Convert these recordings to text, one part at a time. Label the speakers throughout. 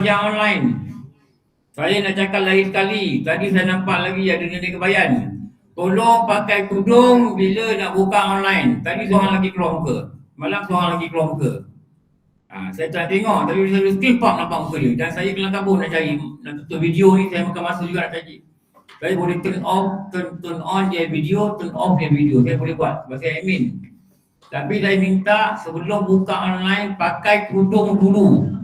Speaker 1: belajar online. Saya nak cakap lain sekali. Tadi saya nampak lagi ada nenek kebayan. Tolong pakai tudung bila nak buka online. Tadi seorang lagi keluar muka. Malam seorang lagi keluar muka. Saya tak tengok tapi saya still pop nampak muka dia. Dan saya kelang kabut nak cari, nak tutup video ni. Saya makan masa juga nak cari. Saya boleh turn on dia video, turn off dia video. Saya boleh buat sebab saya admin. Tapi saya minta sebelum buka online pakai tudung dulu.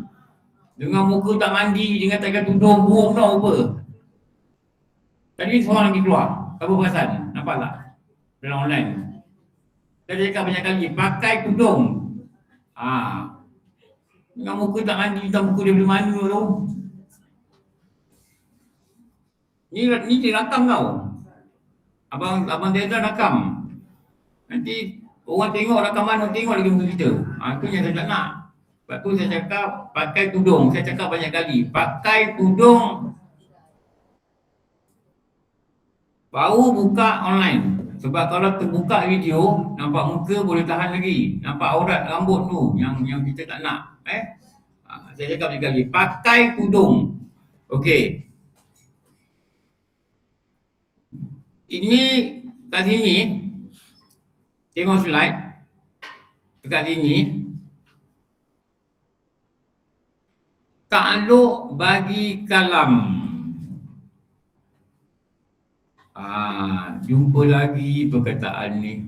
Speaker 1: Dengan muka tak mandi, dengan tak pakai tudung, burung tau apa. Tadi seorang lagi keluar. Apa perasan? Nampak tak? Dalam online. Saya cakap banyak kali, pakai tudung. Dengan muka tak mandi, tak muka dia boleh mana tu. Ni dia rakam tau. Abang Deza rakam. Nanti orang tengok rakaman, orang tengok lagi muka kita. Itu yang saya tak nak. Sebab tu saya cakap pakai tudung. Saya cakap banyak kali, pakai tudung baru buka online. Sebab kalau terbuka video, nampak muka boleh tahan lagi. Nampak aurat rambut tu yang kita tak nak. Saya cakap banyak kali, pakai tudung. Okey. Ini kat sini, tengok slide. Dekat sini, takluk bagi kalam. Jumpa lagi perkataan ni.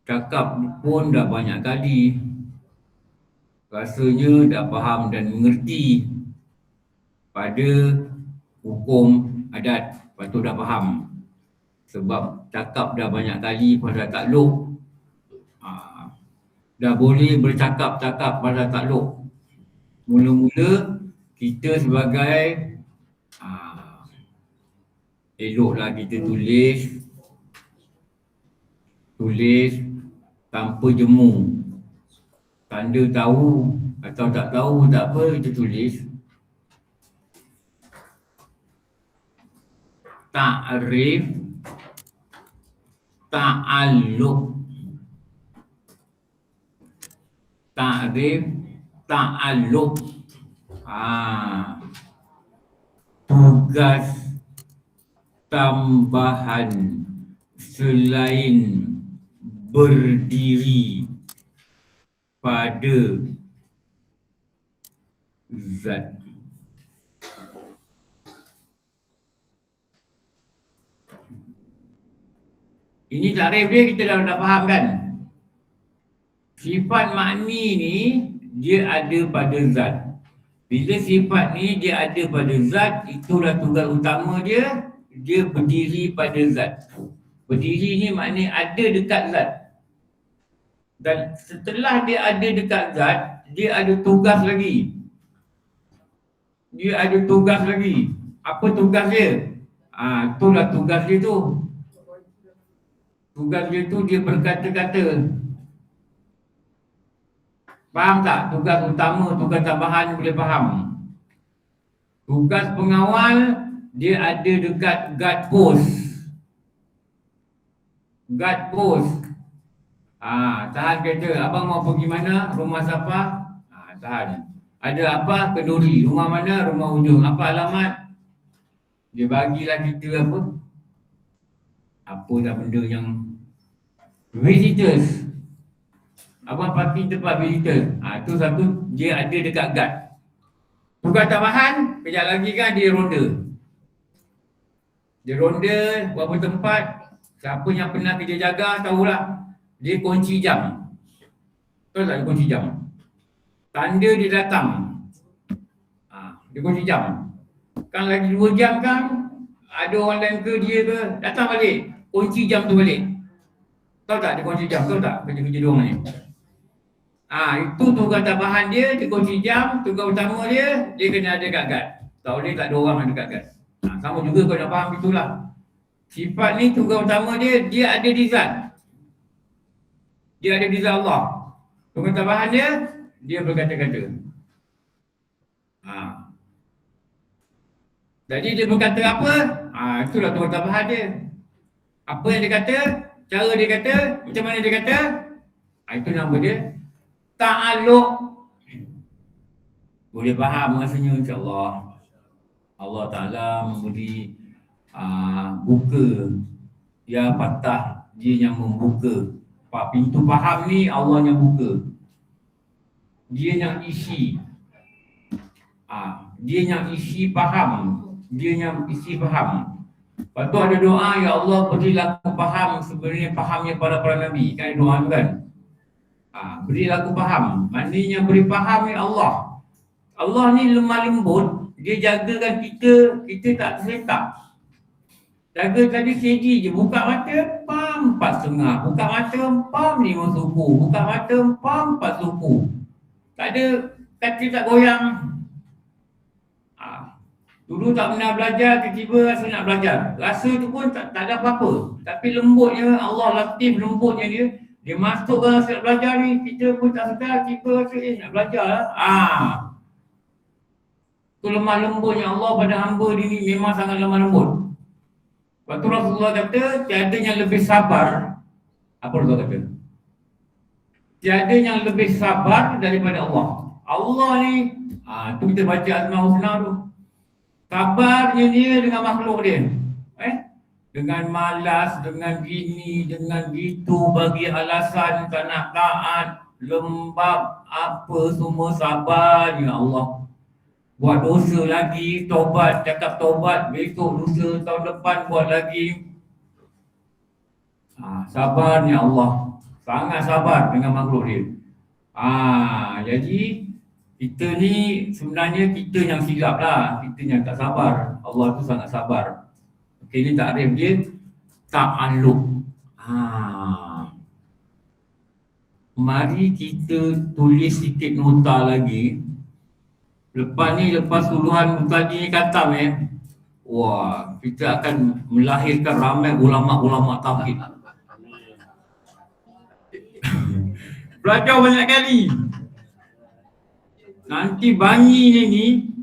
Speaker 1: Cakap pun dah banyak kali. Rasanya dah faham dan mengerti pada hukum adat. Lepas tu dah faham. Sebab cakap dah banyak kali pasal takluk. Dah boleh bercakap-cakap pasal takluk. Mula-mula kita sebagai eloklah kita tulis tanpa jemu. Tanda tahu atau tak tahu tak apa, kita tulis. Ta'rif ta'alluq. Ta'rif ta'alluq. Tugas tambahan selain berdiri pada zat. Ini takrif dia kita dah faham kan? Sifat makni ni dia ada pada zat. Bila sifat ni dia ada pada zat, itulah tugas utama dia. Dia berdiri pada zat. Berdiri ni maknanya ada dekat zat. Dan setelah dia ada dekat zat, dia ada tugas lagi. Apa tugas dia? Itulah tugas dia tu. Tugas dia tu dia berkata-kata. Faham tak? Tugas utama, tugas tambahan boleh faham. Tugas pengawal dia ada dekat guard post. Tahan kereta. Abang mau pergi mana? Rumah siapa? Tahan. Ada apa? Kenduri. Rumah mana? Rumah ujung. Apa alamat? Dia bagilah kita apa? Apa dah benda yang visitors. Abang parking tempat visitors. Itu satu dia ada dekat guard. Tugas tambahan, kejap lagi kan dia ronda. Dia ronda berapa tempat. Siapa yang pernah kerja jaga tahulah. Dia kunci jam. Tahu tak dia kunci jam? Tanda dia datang. Dia kunci jam. Kan lagi 2 jam kan, ada orang lain ke dia ke, datang balik. Kunci jam tu balik. Tahu tak dia kunci jam? Tahu tak kerja-kerja dia orang ni? Itu tugas tambahan dia kunci jam. Tugas utama dia kena ada kat guard. Tak boleh tak ada orang ada kat guard. Sama juga kau nak faham itulah. Sifat ni tugas utama dia ada di zat. Dia ada di zat Allah. Tugas tambahan dia berkata-kata. Jadi dia berkata apa? Itulah tugas tambahan dia. Apa yang dia kata, cara dia kata, macam mana dia kata, itu nama dia ta'alluq. Boleh faham rasanya, insyaAllah. Allah Ta'ala memberi buka. Dia patah, dia yang membuka. Pintu faham ni Allah yang buka. Dia yang isi. Dia yang isi faham. Dia yang isi faham. Lepas tu ada doa, ya Allah berilah aku faham sebenarnya fahamnya para Nabi. Kan doa tu kan? Berilah aku faham. Maknanya beri faham ya Allah. Allah ni lemah lembut. Dia jagakan kita tak terletak. Jaga tadi segi je. Buka mata, pam 4,5. Buka mata, pam 5 suku. Buka mata, pam 4 suku. Tak ada kaki tak goyang. Dulu tak pernah belajar, tiba-tiba rasa nak belajar. Rasa tu pun tak ada apa-apa. Tapi lembutnya, Allah latif lembutnya dia. Dia masuk ke rasa nak belajar ni, kita pun tak sedar, tiba rasa nak belajar lah. Tu lemah lembutnya Allah pada hamba dia ni memang sangat lemah lembut. Lepas tu Rasulullah kata, tiada yang lebih sabar. Apa Rasulullah kata? Tiada yang lebih sabar daripada Allah. Allah ni, tu kita baca Asmaul Husna tu. Sabarnya dia dengan makhluk dia. Dengan malas, dengan gini, dengan gitu, bagi alasan tak nak taat, lembab, apa semua sabarnya Allah. Buat dosa lagi, tobat, cakap tobat, besok dosa, tahun depan buat lagi. Sabarnya Allah. Sangat sabar dengan makhluk dia. Jadi kita ni sebenarnya kita yang silap lah. Kita yang tak sabar. Allah tu sangat sabar. Okey, ni takrif dia ta'alluq. Mari kita tulis sikit nota lagi. Lepas tuduhan tadi ni katam wah, kita akan melahirkan ramai ulama-ulama tauhid. Belajar banyak kali. Nanti bangi ni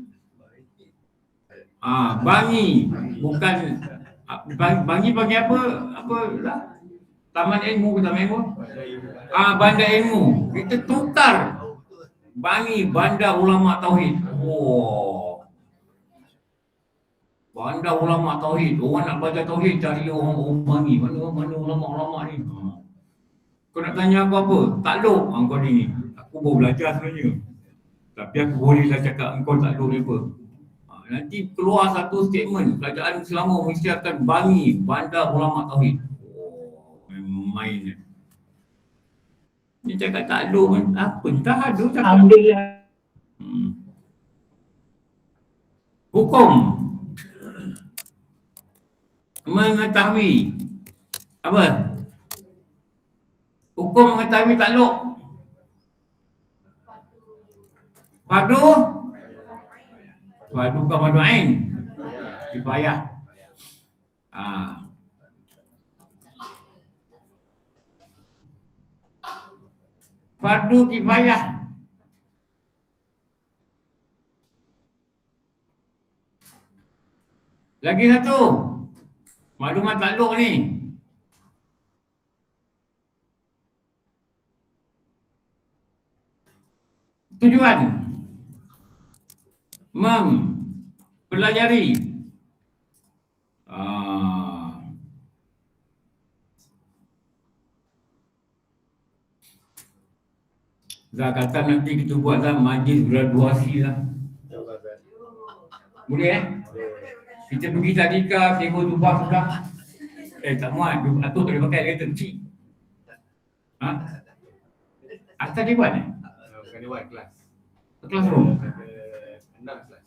Speaker 1: bangi bukan bangi panggil apa lah? Taman ilmu ke taman ilmu? Bandar ilmu. Kita tukar bangi bandar ulama tauhid. Bandar ulama tauhid. Orang nak belajar tauhid cari orang bangi. Mana ulama-ulama ni? Kau nak tanya aku apa? Takluk kau ni. Aku baru belajar sebenarnya. Tapi aku bolehlah cakap engkau takluk ni apa. Nanti keluar satu statement, kerajaan Selangor mesti akan bangi bandar ulama tauhid. Main. Dia cakap takluk kan? Apa? Entah ada cakap.
Speaker 2: Alhamdulillah.
Speaker 1: Hukum mengetahui apa? Hukum mengetahui takluk. Fardu bukan fardu ain. Kifayah. Fardu kifayah. Lagi satu. Maklumat takluk ni. Tujuan mempelajari Zakatan nanti kita buatlah majlis graduasi lah. Boleh Kita pergi tadika, sewa jubah sudah. Tak muat, atuk tak boleh pakai kereta kecil. Asal dia buat
Speaker 3: Bukan dia buat kelas.
Speaker 1: Classroom?
Speaker 3: 6 kelas.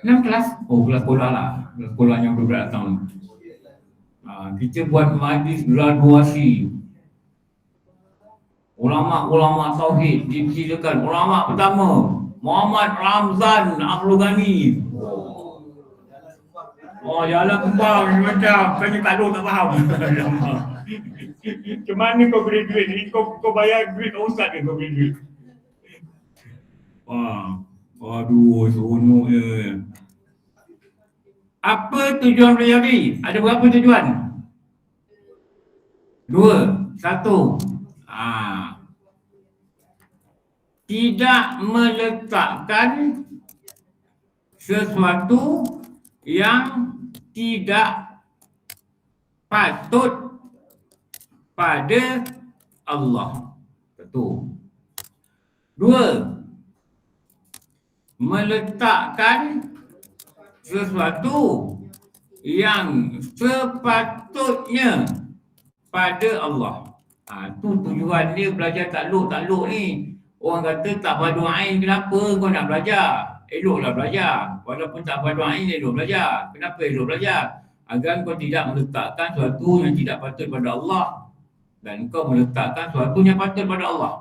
Speaker 1: 6 kelas? Kelas sekolah lah. Kelas sekolah yang beberapa tahun. Kita buat majlis graduasi. Ulama-ulama tauhid dipersilakan. Ulama pertama Muhammad Ramzan Abdul Ghani. Jalan kembang macam kami tak faham. Macam mana kau graduate ni? Kau bayar duit ustaz ke kau graduate? Aduh, seronok je. Apa tujuan belajar? Ada berapa tujuan? 2. 1. Tidak meletakkan sesuatu yang tidak patut pada Allah. Satu. Dua, meletakkan sesuatu yang sepatutnya pada Allah. Tu tujuan dia belajar takluk ni. Orang kata tak padu ain, kenapa kau nak belajar? Eloklah belajar. Walaupun tak padu ain, elok belajar. Kenapa elok belajar? Agar kau tidak meletakkan sesuatu yang tidak patut pada Allah, dan kau meletakkan sesuatu yang patut pada Allah.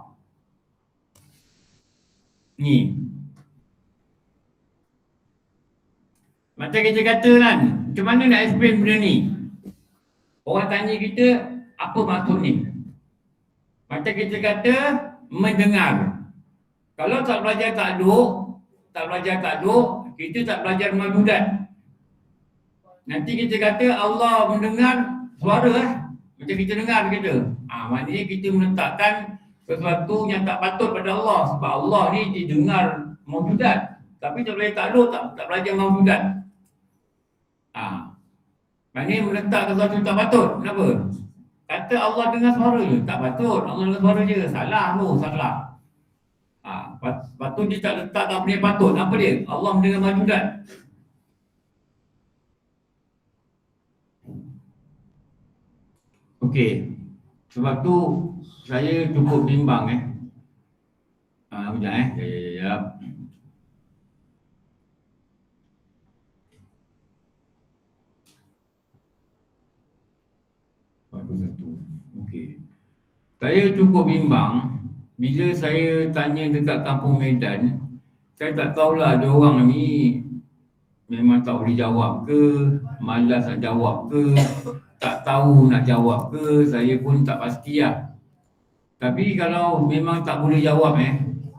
Speaker 1: Ni. Macam kita kata kan, macam mana nak explain benda ni? Orang tanya kita, apa maksud ni? Macam kita kata, mendengar. Kalau tak belajar takluk, kita tak belajar maujudat. Nanti kita kata Allah mendengar suara macam kita dengar kita. Maknanya kita meletakkan sesuatu yang tak patut pada Allah. Sebab Allah ni didengar maujudat. Tapi tak belajar takluk, tak belajar maujudat. Maknanya meletakkan sesuatu yang tak patut. Kenapa? Kata Allah dengar suara je, tak patut. Allah dengar suara je, salah tu, salah. Patut dia tak letakkan benda yang patut. Apa dia? Allah mendengar maujudat. Okey. Sebab tu saya cukup bimbang Sekejap Ya. Okey. Saya cukup bimbang bila saya tanya dekat kampung Medan. Saya tak tahulah ada orang ni memang tak boleh jawab ke, malas nak jawab ke, tak tahu nak jawab ke, saya pun tak pastilah. Tapi kalau memang tak boleh jawab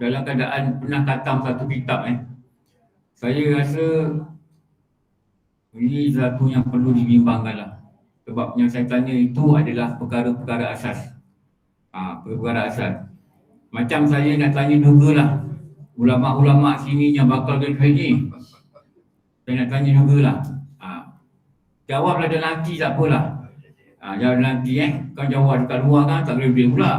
Speaker 1: dalam keadaan pernah khatam satu kitab saya rasa ini satu yang perlu dibimbangkan lah. Sebab yang saya tanya itu adalah perkara-perkara asas. Perkara asas. Macam saya nak tanya juga lah ulama'-ulama' sini yang bakal graduate ni. Saya nak tanya juga lah. Jawablah dalam hati, tak apalah. Jawab dalam hati Kau jawab dekat luar kan tak boleh pula.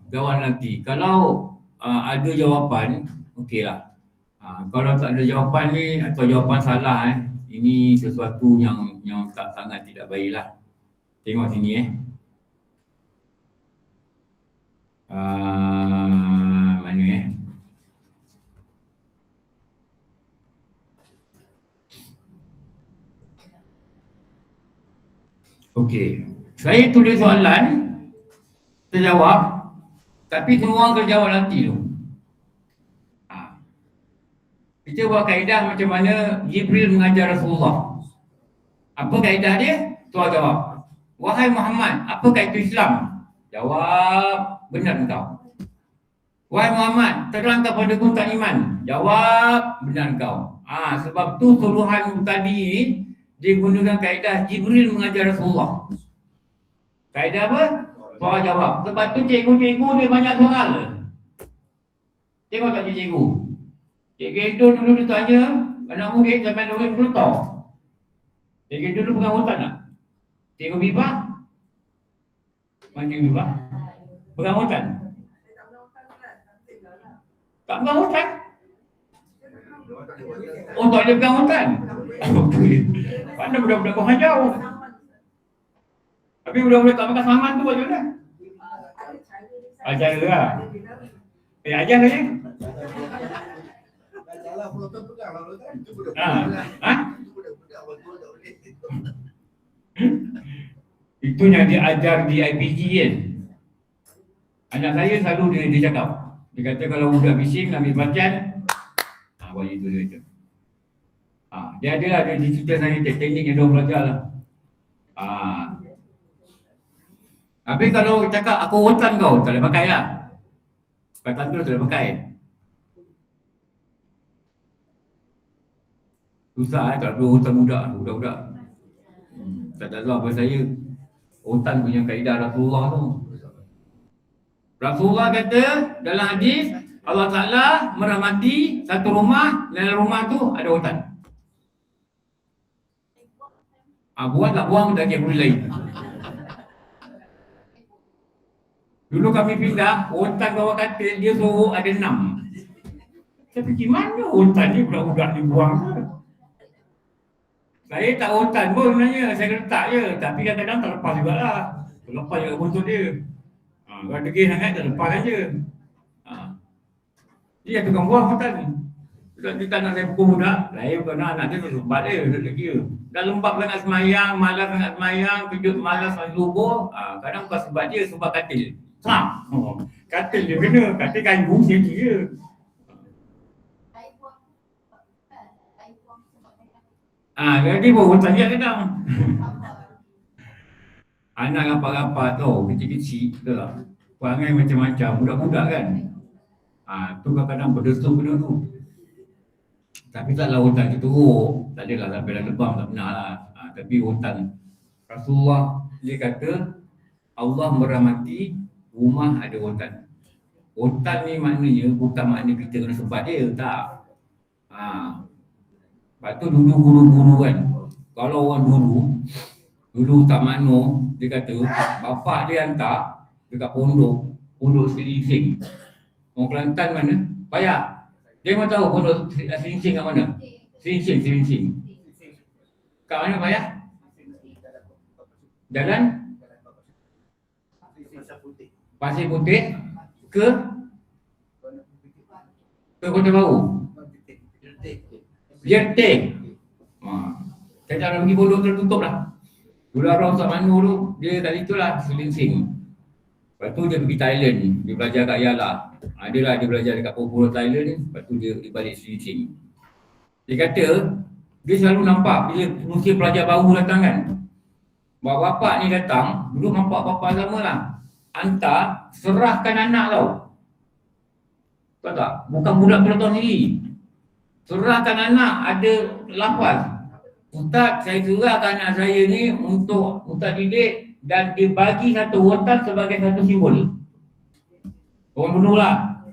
Speaker 1: Jawab dalam hati. Kalau ada jawapan, okeylah. Kalau tak ada jawapan ni atau jawapan salah ini sesuatu yang tak sangat tidak baiklah. Tengok sini mana Okey. Saya tulis soalan, terjawab, tapi semua orang kena jawab nanti tu. Kita buat kaedah macam mana Jibril mengajar Rasulullah. Apa kaedah dia? Tuan jawab. Wahai Muhammad, apakah itu Islam? Jawab, benar engkau. Wahai Muhammad, terangkan padaku tentang iman. Jawab, benar engkau. Sebab tu suruhan tadi ni digunakan kaedah Jibril mengajar Rasulullah. Kaedah apa? Soal jawab. Sebab tu cikgu-cikgu dia banyak soal. Tengok tak cikgu? Cikgu itu dulu dia tanya anak murid sampai murid beritahu. Cikgu dulu pegang hutan tak? Cikgu Bibah? Mana cikgu Bibah? Pegang hutan? Tak pegang hutan? Oh, tak ada pegang hutan? Mana budak-budak kau hajau? Tapi budak-budak tak pakai saman tu macam mana? Ajar lah. Ajar lah
Speaker 2: Salah penonton pegang lah kan. Itu budak-budak. Itu budak-budak awal tua tak boleh.
Speaker 1: Itu yang diajar di IPG kan. Anak saya selalu dia cakap. Dia kata kalau budak bising ambil pelajaran, buat itu dia kata. Dia ada di cerita saya teknik yang dia belajar lah. Tapi kalau cakap aku hutan kau, tak boleh pakai lah. Kata tu tak boleh pakai. Susah tak perlu hutan budak-budak. Tak tahu apa saya. Hutan punya kaedah Rasulullah tu. Rasulullah kata dalam hadis, Allah Ta'ala merahmati satu rumah, dalam rumah tu ada hutan. Buang tak buang tak kira lain. Dulu kami pindah, hutan bawah katil dia suruh ada 6. Saya fikir mana hutan ni budak-budak dibuang ke? Saya tak hutan pun sebenarnya, saya letak je. Tapi kadang-kadang tak lepas jugalah. Terlepas juga buntut dia. Kalau degil sangat, tak lepas je. Dia tukang buang hutan ni. Dia tak nak saya pukul budak, saya bukan anak dia lembab dia, duduk lagi dia. Dah lembab sangat semayang, malas sangat semayang, kejut malas masa subuh, kadang bukan sebab dia, sebab katil. Katil dia kena, katil kayu, segi je. Jadi pun hutan dia kadang. Anak rapat-rapat tau, kecil-kecil tu lah. Perangai macam-macam, budak-budak kan. Tu kadang-kadang berdesuk benda tu. Tapi taklah hutan kita teruk, tak adalah sampai dah lebam, tak pernah lah. Tapi hutan, Rasulullah dia kata Allah merahmati rumah ada hutan. Hutan ni maknanya bukan makna kita kena sebat dia, tak. Lepas tu dulu guru-guru kan, kalau orang dulu tak makna, dia kata bapak dia hantar dekat pondok Selingsing. Orang Kelantan mana? Payah. Dia memang tahu pondok Selingsing kat mana? Selingsing. Kat mana Payah? Jalan Pasir Putih ke Kota Baru. Jenting. Saya tak nak pergi pondok tertutup lah. Dulu orang Ustaz Manu tu, dia kat situ lah, Selingsing. Lepas tu dia pergi Thailand, dia belajar kat Yala. Dia belajar dekat Pulau Thailand, lepas tu dia balik Selingsing. Dia kata, dia selalu nampak bila musim pelajar baru datang kan. Bapak ni datang, dulu nampak bapak sama lah. Hantar, serahkan anak tau. Tahu tak? Bukan budak penonton sendiri. Serahkan anak, ada lafaz. Ustaz, saya serahkan anak saya ni untuk Ustaz didik dan dibagi satu hutan sebagai satu simbol. Orang dulu lah.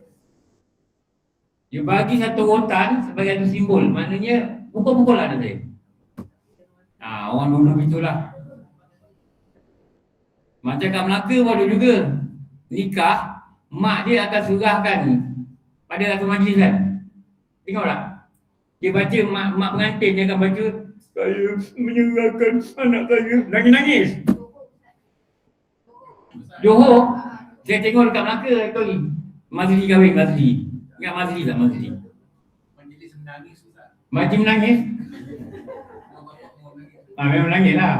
Speaker 1: Dia bagi satu hutan sebagai satu simbol. Maknanya, pukul-pukul lah anak saya. Orang dulu itulah. Macam kat Melaka pun ada juga. Nikah, mak dia akan serahkan pada satu majlis kan. Tengok tak? Dia baca, mak pengantin dia akan baca, saya menyerahkan anak saya. Nangis-nangis. Johor, saya tengok dekat Melaka tu ni. Mazli kahwin, Mazli. Ingat Mazli tak Mazli?
Speaker 2: Majlis menangis Ustaz.
Speaker 1: Majlis menangis? Memang menangis lah.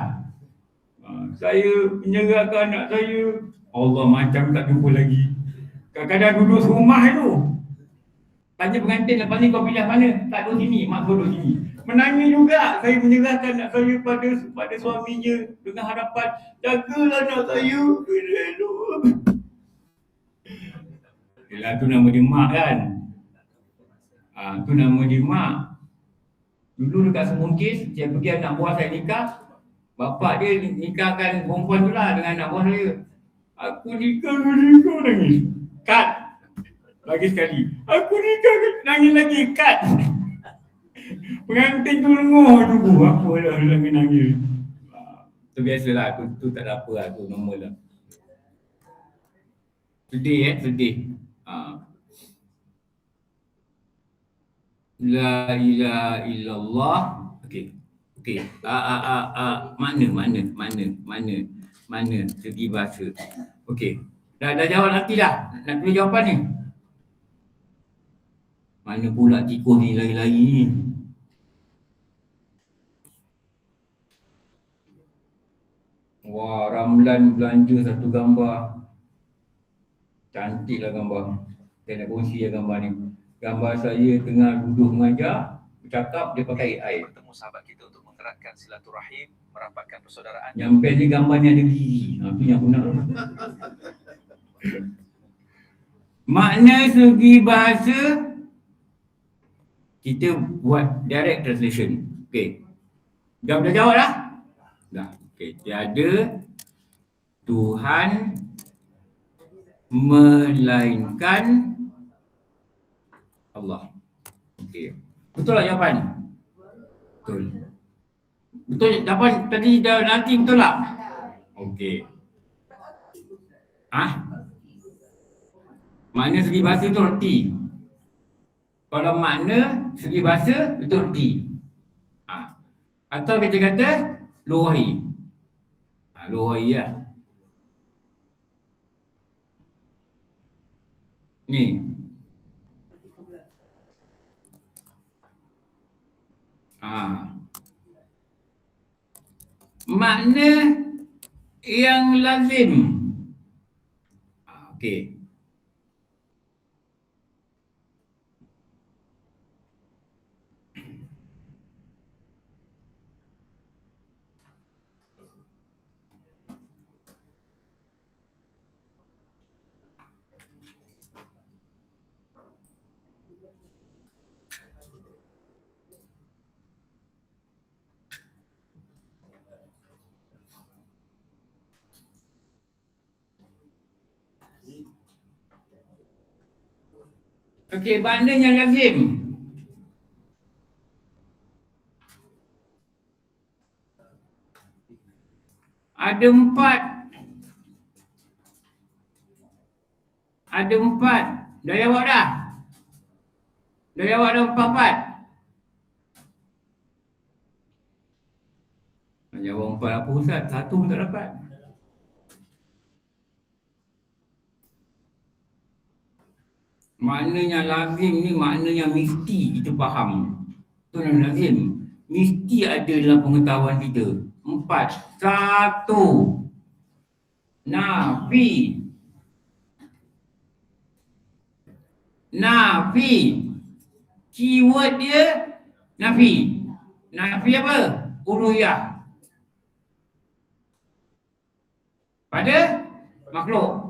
Speaker 1: Saya menyerahkan anak saya. Allah, macam tak jumpa lagi. Kadang-kadang duduk serumah tu. Tanya pengantin, lepas ni kau pilih mana? Tak duduk sini, mak kau duduk sini. Menangis juga. Saya menyerahkan anak saya pada suaminya dengan harapan, jagalah anak saya. Yelah, tu nama dia mak kan. Tu nama dia mak. Dulu dekat Semungkis, saya pergi anak buah saya nikah. Bapak dia nikahkan perempuan tu lah dengan anak buah saya. Aku nikah dengan kau, nangis. Cut. Lagi sekali. Aku nikah, nangis lagi. Cut. Pengantin tu lenguh tunggu. Apa dah nangis. Tu biasalah. Tu tak ada apa lah. Tu normal lah. Sedih sedih. La ilaha illallah. Okey. Mana segi bahasa. Okey. Dah jawab nanti dah. Nak tulis jawapan ni. Mana pula tikus ni lari-lari ni. Wah, Ramlan belanja satu gambar. Cantiklah gambar. Saya nak kongsi gambar ni. Gambar saya tengah duduk mengajar, bercakap, dia pakai AI.
Speaker 4: Bertemu sahabat kita untuk mengeratkan silaturahim, merapatkan persaudaraan.
Speaker 1: Yang best ni gambarnya ada gigi. Itu yang benar. Makna segi bahasa, kita buat direct translation. Okey. Dah jawab dah? Dah. Okey. Tiada Tuhan melainkan Allah. Okey. Betul tak jawapan? Betul. Betul jawapan tadi dah nanti betul tak? Okey. Makna segi bahasa tu reti. Kalau makna segi bahasa itu reti. Atau kita kata luahi. Luahi lah. Ni. Makna yang lazim. Okey. Okey, makna yang lazim. Ada empat. Dah jawab dah? Dah jawab dah empat? Jawab empat apa Ustaz? Satu tak dapat. Maknanya lazim ni maknanya mesti kita faham. Itu yang lazim. Mesti ada dalam pengetahuan kita. Empat. Satu. Nafi. Keyword dia nafi. Nafi apa? Uluhiyah. Pada makhluk.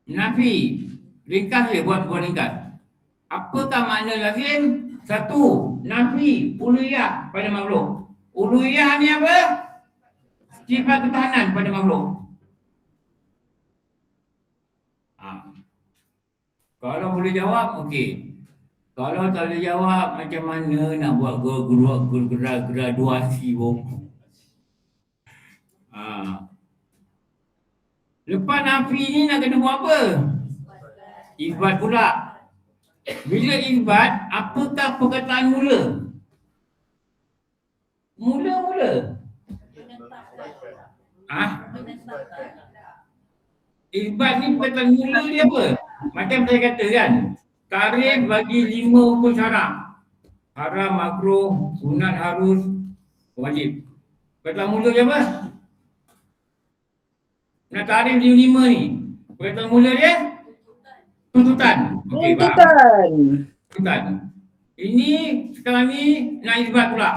Speaker 1: Nafi. Ringkas dia, buat ringkas. Apakah makna lazim? Satu, nafi uluhiyah pada makhluk. Uluhiyah ni apa? Sifat ketahanan pada makhluk. Kalau boleh jawab, okey. Kalau tak boleh jawab, macam mana nak buat graduasi pun. Lepas nafi ni nak kena buat apa? Isbat pula. Bila isbat, apakah perkataan mula? Mula. Isbat ni perkataan mula dia apa? Macam saya kata kan, tarikh bagi 5 hukum syarak. Haram, makruh, sunat, harus, wajib. Perkataan mula dia apa? Nak tarikh 5 ni. Perkataan mula dia? Tuntutan. Okey, tuntutan. Ini sekarang ni nak isbat pula.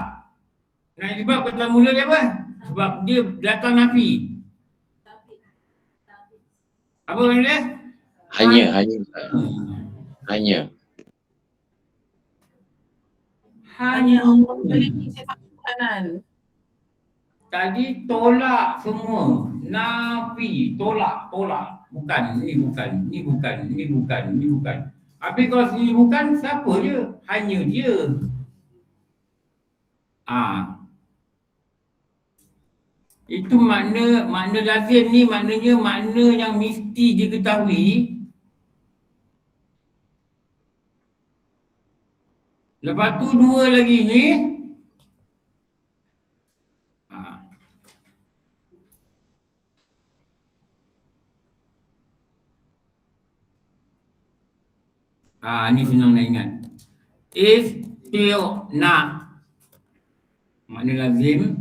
Speaker 1: Nak isbat perkataan mula dia apa? Sebab dia datang nafi. Apa benda dia?
Speaker 5: Hanya.
Speaker 6: Hanya memiliki sifat ketahanan.
Speaker 1: Tadi tolak semua. Nafi, tolak. Bukan. Habis kalau sini bukan, siapa dia? Hanya dia. Itu makna lazim ni maknanya makna yang mesti diketahui. Lepas tu dua lagi ni. Ni senang nak ingat. Isti'na. Makna lazim.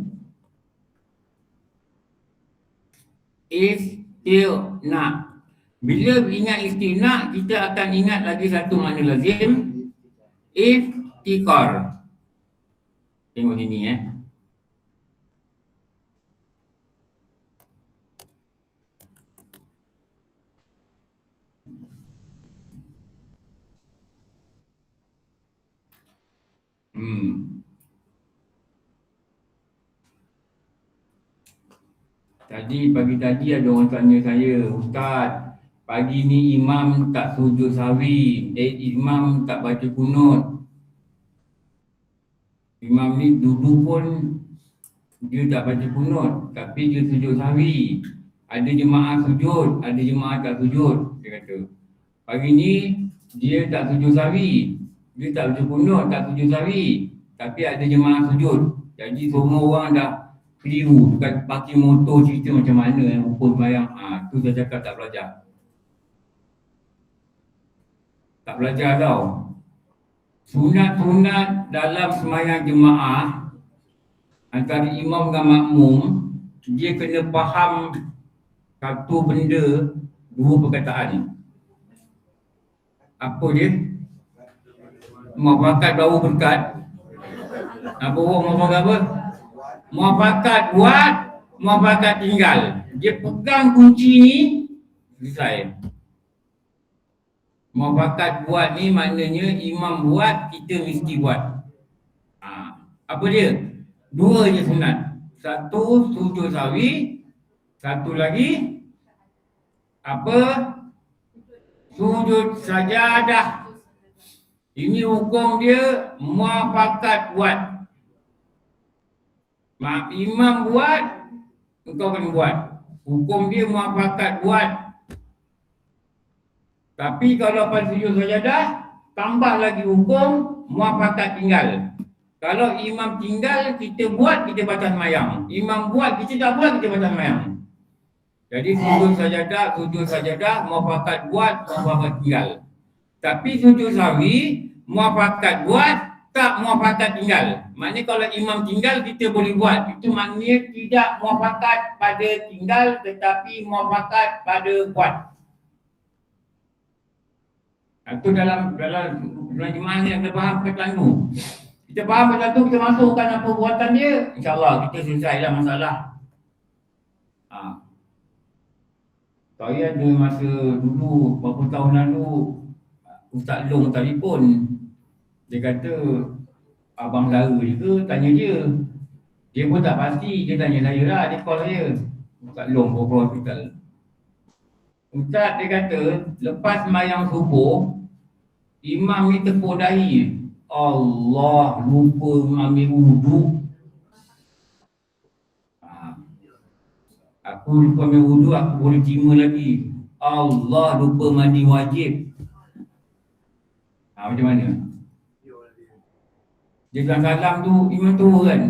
Speaker 1: Isti'na. Bila ingat isti'na, kita akan ingat lagi satu makna lazim. Iftikar. Tengok sini Pagi tadi ada orang tanya saya, Ustaz, pagi ni imam tak sujud sahwi, imam tak baca kunut. Imam ni dulu pun dia tak baca kunut, tapi dia sujud sahwi. Ada jemaah sujud, ada jemaah tak sujud, dia kata. Pagi ni dia tak sujud sahwi, dia tak baca kunut, tak sujud sahwi, tapi ada jemaah sujud. Jadi semua orang dah keliru, bukan pakai motor cerita macam mana hukum sembahyang. Tu saya cakap tak belajar. Tak belajar tau. Sunat-sunat dalam sembahyang jemaah antara imam dengan makmum, dia kena faham satu benda, dua perkataan. Apa dia? Muafakat baru berkat. Apa orang muafakat apa? Muafakat buat, muafakat tinggal. Dia pegang kunci ni, selesai. Muafakat buat ni maknanya imam buat, kita mesti buat. Apa dia? Dua je sunat. Satu sujud sahwi, satu lagi apa? Sujud sajadah. Ini hukum dia muafakat buat. Imam buat, engkau kena buat. Hukum dia muafakat buat. Tapi kalau pada sujud sajadah, tambah lagi hukum muafakat tinggal. Kalau imam tinggal, kita buat, kita baca sembahyang. Imam buat, kita tak buat, kita baca sembahyang. Jadi sujud sajadah, muafakat buat, muafakat tinggal. Tapi sujud sahwi, muafakat buat, tak muafakat tinggal. Maknanya kalau imam tinggal, kita boleh buat. Itu maknanya tidak muafakat pada tinggal, tetapi muafakat pada buat. Itu dalam jemaah ni kita faham perkataan tu. Kita faham perkataan tu, kita masukkan apa buatan dia, InsyaAllah kita selesailah masalah. Saya ada masa dulu, beberapa tahun lalu, Ustaz Long telefon. Dia kata, abang saudara dia ke, tanya dia. Dia pun tak pasti, dia tanya saya lah, dia call saya. Ustaz Long, beberapa hospital. Ustaz dia kata, lepas sembahyang subuh, imam ni tepuk dahi. Allah, lupa ambil wuduk. Aku lupa ambil wuduk, aku boleh terima lagi. Allah, lupa mandi wajib. Macam mana? Dia bilang salam tu, imam tu kan?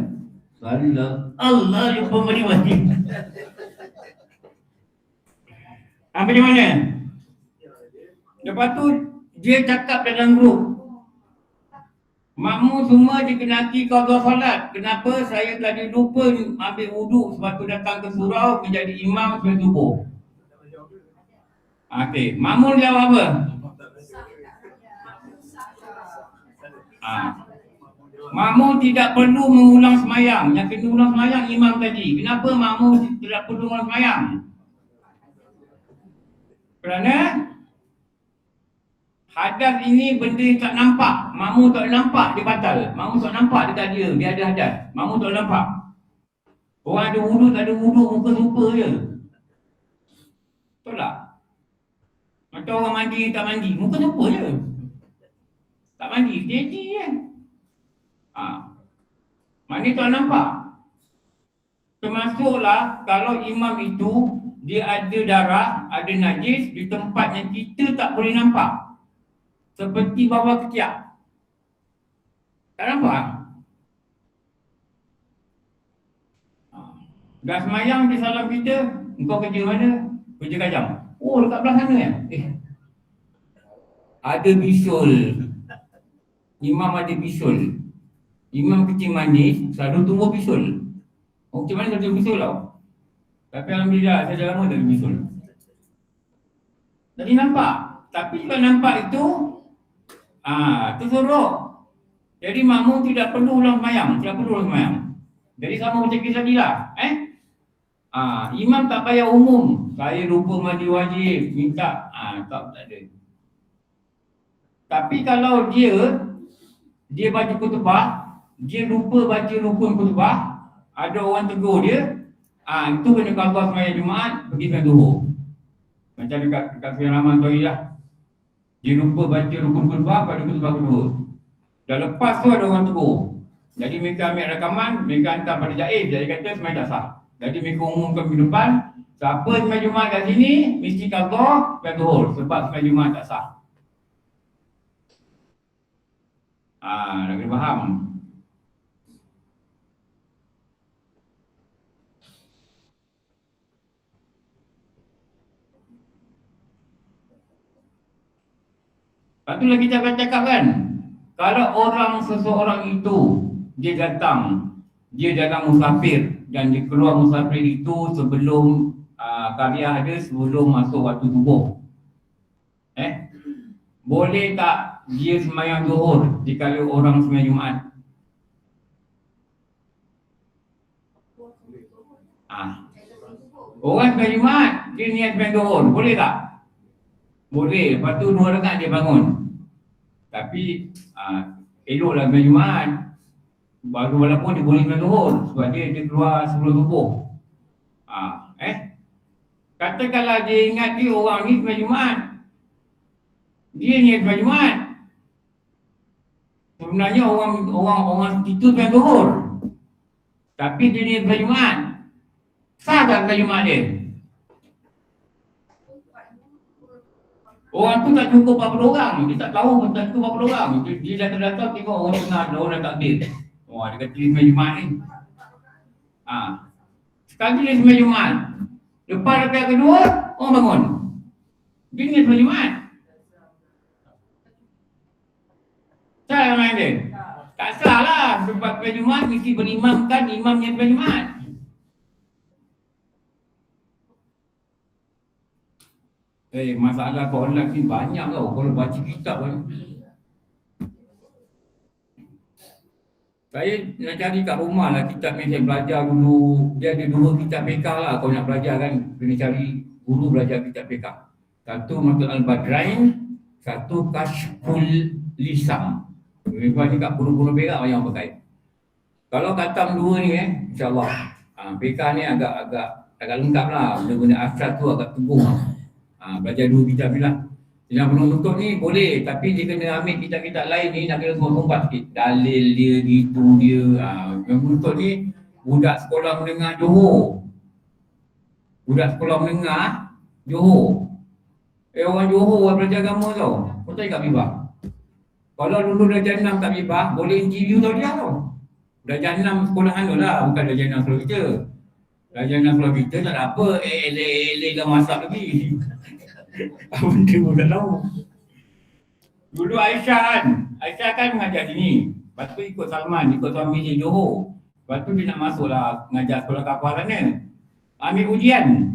Speaker 1: Salam, Allah, lupa mandi wajib. Macam mana? Lepas tu, dia cakap dalam grup, makmum semua dikenaki qada solat. Kenapa saya tadi lupa ambil wuduk sebab tu datang ke surau menjadi imam sembahyang subuh. Okey, makmum jawab apa? Makmum tidak perlu mengulang sembahyang. Yang kena ulang sembahyang imam tadi. Kenapa makmum tidak perlu mengulang sembahyang? Kerana hadas ini benda yang tak nampak. Makmum tak nampak, dia batal. Makmum tak nampak, dia tak ada. Dia ada hadas. Makmum tak nampak. Orang ada wuduk, tak ada wuduk, muka lupa je. Betul tak? Macam orang mandi, tak mandi, muka lupa je. Tak mandi, steady je. Maknanya tak nampak. Termasuklah kalau imam itu dia ada darah, ada najis di tempat yang kita tak boleh nampak. Seperti bawah ketiak. Tak nampak? Dah semayang di salam kita, engkau kerja mana? Kerja Kajang. Oh, dekat belah sana ya? Ada bisul. Imam ada bisul. Imam kecil manis, selalu tumbuh bisul. Macam mana selalu bisul tau? Tapi alhamdulillah, saya dah lama tak ada bisul. Jadi nampak. Tapi kalau nampak itu, tersorok. Jadi makmum tidak perlu ulang sembahyang, tidak perlu ulang sembahyang. Jadi sama macam kisah tadi lah. Imam tak payah umum. Saya lupa mandi wajib, minta. Tak ada. Tapi kalau dia baca khutbah, dia lupa baca rukun khutbah, ada orang tegur dia, itu kena qada sembahyang Jumaat, pergi sembahyang Zuhur. Macam dekat Firaman tu lah. Dia lupa baca rukun khutbah pada khutbah kedua. Dah lepas tu ada orang tegur. Jadi mereka ambil rakaman, mereka hantar pada Jaiz. Jadi kata sembahyang tak sah. Jadi mereka umumkan minggu depan, siapa sembahyang Jumaat kat sini, mesti qadha dan zuhur. Sebab sembahyang Jumaat tak sah. Dah kena faham. Lepas tu lagi kita cakap kan, kalau orang seseorang itu dia datang, dia datang musafir dan dia keluar musafir itu sebelum karya ada, sebelum masuk waktu subuh. Boleh tak dia sembahyang zuhur jika orang sembahyang Jumaat? Orang sembahyang Jumaat, dia niat sembahyang zuhur, boleh tak? Boleh, lepas tu 2 rakaat dia bangun. Tapi eloklah sembahyang Jumaat. Baru walaupun dia boleh sembahyang zuhur sebab dia keluar sebelum subuh. Katakanlah dia ingat dia orang ni sembahyang Jumaat. Dia niat sembahyang Jumaat. Sebenarnya orang itu sembahyang zuhur. Tapi dia niat sembahyang Jumaat. Sah tak sembahyang Jumaat dia? Orang tu tak cukup 40 orang. Dia tak tahu pun tak cukup 40 orang. Dia datang-datang tengok orang tengah ada orang takbir. Dia kata dia sembahyang Jumaat ni. Sekali dia sembahyang Jumaat. Lepas rakaat kedua, orang bangun. Dia niat sembahyang Jumaat. Sah yang lain dia? Tak sah lah. Sebab sembahyang Jumaat mesti berimamkan imam yang sembahyang Jumaat. Masalah kolak ni banyak tau. Kalau baca kitab kan. Saya nak cari kat rumah lah kitab yang saya belajar dulu. Dia ada 2 kitab fiqh lah. Kalau nak belajar kan, kena cari guru belajar kitab fiqh. Satu Matlul Al-Badrain, satu Kashful Lisam. Mereka ni kat guru-guru Perak banyak pakai. Kalau katam 2 ni insyaAllah fiqh ni agak lengkap lah. Benda-benda asal tu agak teguh. Belajar 2 kitab ni lah. Yang penuntut ni boleh, tapi dia kena ambil kitab-kitab lain ni, nak kena kompas sikit. Dalil dia, gitu dia. Yang penuntut ni budak sekolah menengah Johor. Budak sekolah menengah Johor. Orang Johor orang belajar agama tau. Kau tahu kat Bibah. Kalau dulu darjah 6 kat Bibah, boleh interview tau dia tau. Darjah 6 sekolahan tu lah, bukan darjah 6 sekolah kita. Darjah 6 sekolah kita tak ada apa, eleh dah masak lagi. Benda pun tak tahu. Dulu Aisyah kan mengajar sini. Lepas tu ikut Salman, ikut suami dia Johor. Lepas tu dia nak masuk lah mengajar sekolah kapal sana. Ambil ujian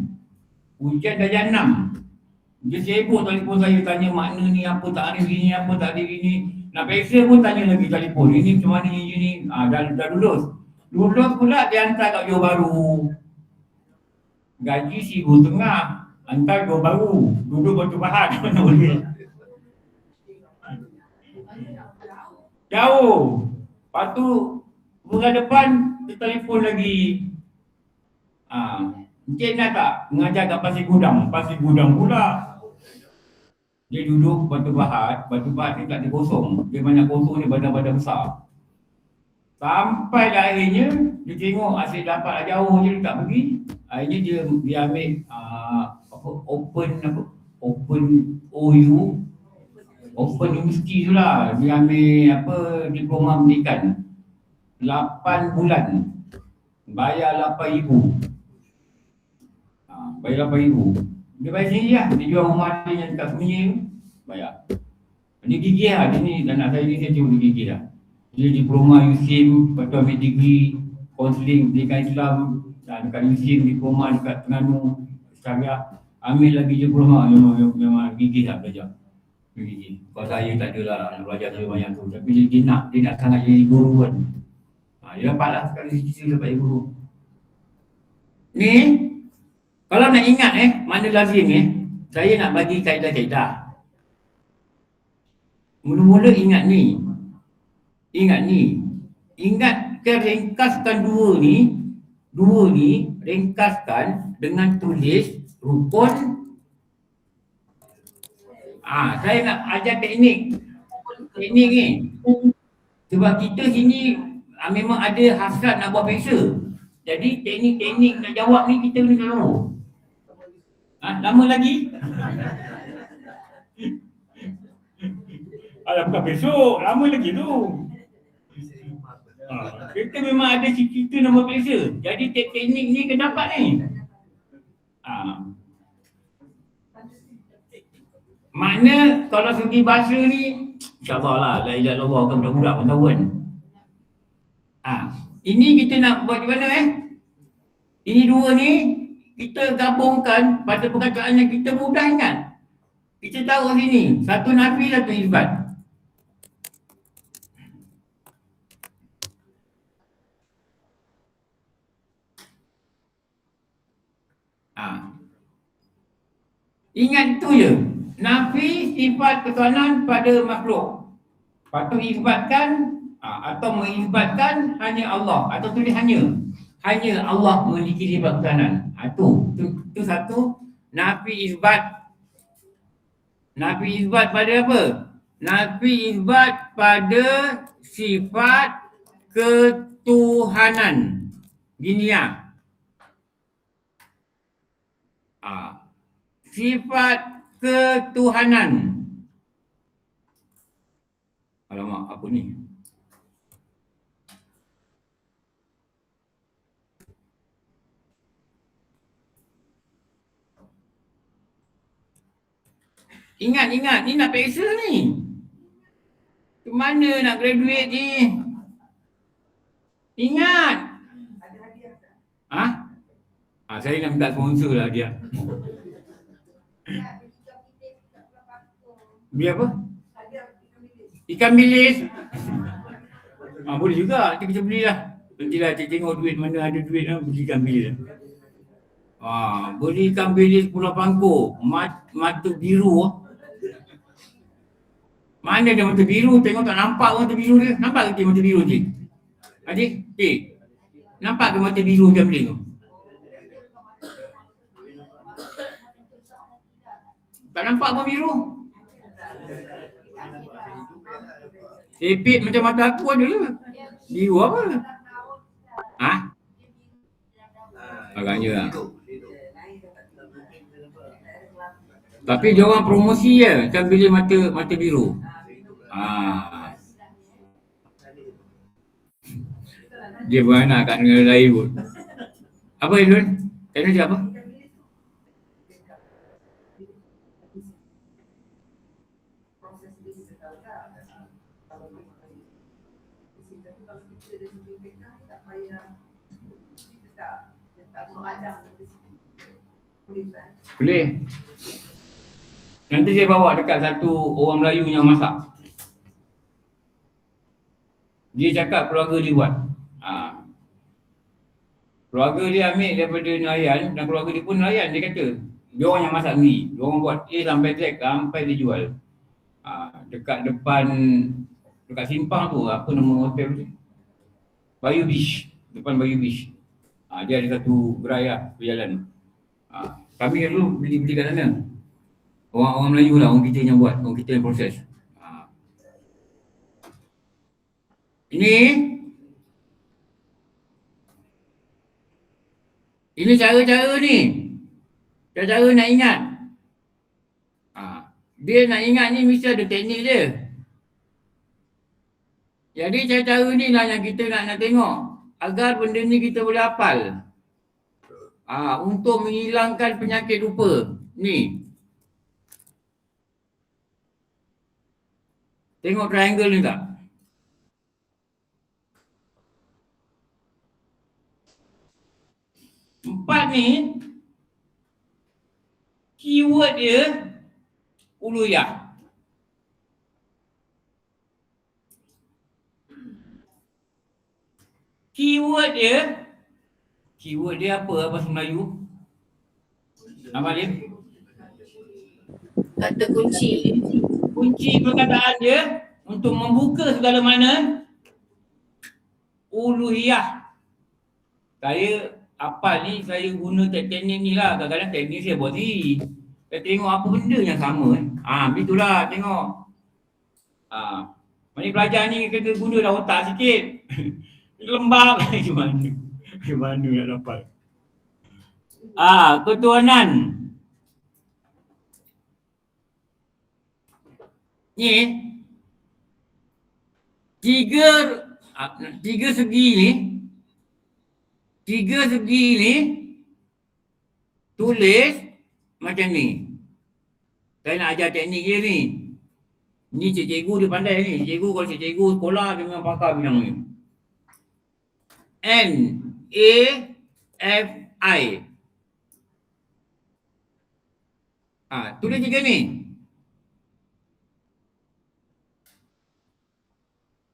Speaker 1: darjah 6. Dia sibuk telefon saya tanya makna ni apa, takrif ini apa, takrif ini. Nak periksa pun tanya lagi telefon. Ini macam mana ini. Dah lulus. Lulus pula dia hantar kat Johor Bahru. Gaji RM1,500. Hantar Johor Bahru. Duduk Batu Pahat. Mana boleh. Jauh. Lepas tu bulan depan dia telefon lagi. Encik nak tak mengajar kat Pasir Gudang? Pasir Gudang pula. Dia duduk Batu Pahat ni tak ada kosong. Dia banyak kosong ni badan-badan besar. Sampai dah akhirnya dia tengok asyik dapat lah jauh je dia tak pergi. Akhirnya dia ambil Open OU, Open University tu lah. Dia ambil diploma pendidikan 8 bulan. Bayar RM8,000. Bayar RM8,000. Dia bayar sendiri lah. Dia jual rumah dia yang dekat Sunyi tu. Bayar. Dia gigih lah. Dia ni anak saya ni, saya tengok dia gigih lah. Dia diploma USIM, lepas tu ambil degree Kaunseling Pendidikan Islam dekat USIM, diploma dekat Terengganu Syariah. Ambil lagi diploma, memang gigih lah belajar. Gigih. Kalau saya tak adalah nak belajar terlalu banyak tu. Tapi dia nak sangat jadi guru kan. Dia dapat lah sekali cerita dapat jadi guru. Ni kalau nak ingat mana lazim saya nak bagi kaedah-kaedah. Mula-mula ingat ni. Ingatkan ringkaskan dua ni ringkaskan dengan tulis rukun Saya nak ajar teknik ni. Sebab kita sini memang ada hasrat nak buat periksa. Jadi teknik-teknik nak jawab ni kita kena tahu. Lama lagi? Alah bukan besok, lama lagi tu. Kita memang ada cerita nak buat periksa. Jadi teknik ni kena dapat ni. Makna kalau segi bahasa ni InsyaAllah lah, la ilaha illallah kan budak-budak pun tahu kan. Ini kita nak buat di mana Ini dua ni kita gabungkan pada perkataan yang kita mudah ingat. Kita tahu sini, satu nafi, satu isbat. Ingat tu je. Nafi sifat ketuhanan pada makhluk. Patut isbatkan atau mengisbatkan hanya Allah atau tulis hanya Allah memiliki sifat ketuhanan. Tu satu. Nafi isbat pada apa? Nafi isbat pada sifat ketuhanan. Gini sifat ketuhanan. Alamak, apa ni? Ingat, ni nak periksa ni. Ke mana nak graduate ni? Ingat. Saya nak minta sponsor lah dia. Beli apa? Ikan bilis. Boleh juga, nanti kita belilah. Nantilah cik tengok duit mana ada duit beli ikan bilis. Beli ikan bilis Pulau Pangkor, mata biru. Mana dia mata biru? Tengok tak nampak mata biru dia? Nampak ke mata biru cik? Cik, nampak ke mata biru ikan bilis tu? Tak nampak apa biru? Sepit macam mata aku ada ke? Biru apa? Agaknya lah. Tapi dia orang promosi je kan bila mata biru. Dia beranak kat negara lain pun. Apa Indun? Teknologi apa? Boleh. Nanti saya bawa dekat satu orang Melayu yang masak. Dia cakap keluarga dia buat. Keluarga dia ambil daripada nelayan dan keluarga dia pun nelayan, dia kata. Dia orang yang masak sendiri. Dia orang buat A sampai Z sampai dia jual. Dekat depan, dekat simpang tu, apa nama hotel tu? Bayou Beach. Depan Bayou Beach. Dia ada satu gerai lah, berjalan. Kami dulu beli kat sana. Orang Melayu lah, orang kita yang buat, orang kita yang proses. Ini cara-cara ni. Cara-cara nak ingat. Dia nak ingat ni mesti ada teknik dia. Jadi cara-cara ni lah yang kita nak tengok. Agar benda ni kita boleh hafal. Untuk menghilangkan penyakit lupa. Ni. Tengok triangle ni tak? Empat ni, keyword dia uluhiyah. Keyword dia apa bahasa Melayu? Apa dia?
Speaker 6: Kata kunci.
Speaker 1: Kunci perkataan dia untuk membuka segala mana uluhiyah. Saya apa ni, saya guna teknik ni lah. Kadang-kadang teknik saya buat sendiri. Tengok apa benda yang sama begitulah tengok. Mari belajar ni kena guna dah otak sikit. Lembab macam mana nak dapat. Ketuhanan. Ni tiga segi ni tulis macam ni. Saya nak ajar teknik dia ni. Ni cikgu dia pandai ni. Kalau cikgu sekolah dia memang pakar bidang ni. N-A-F-I. Tulis tiga ni.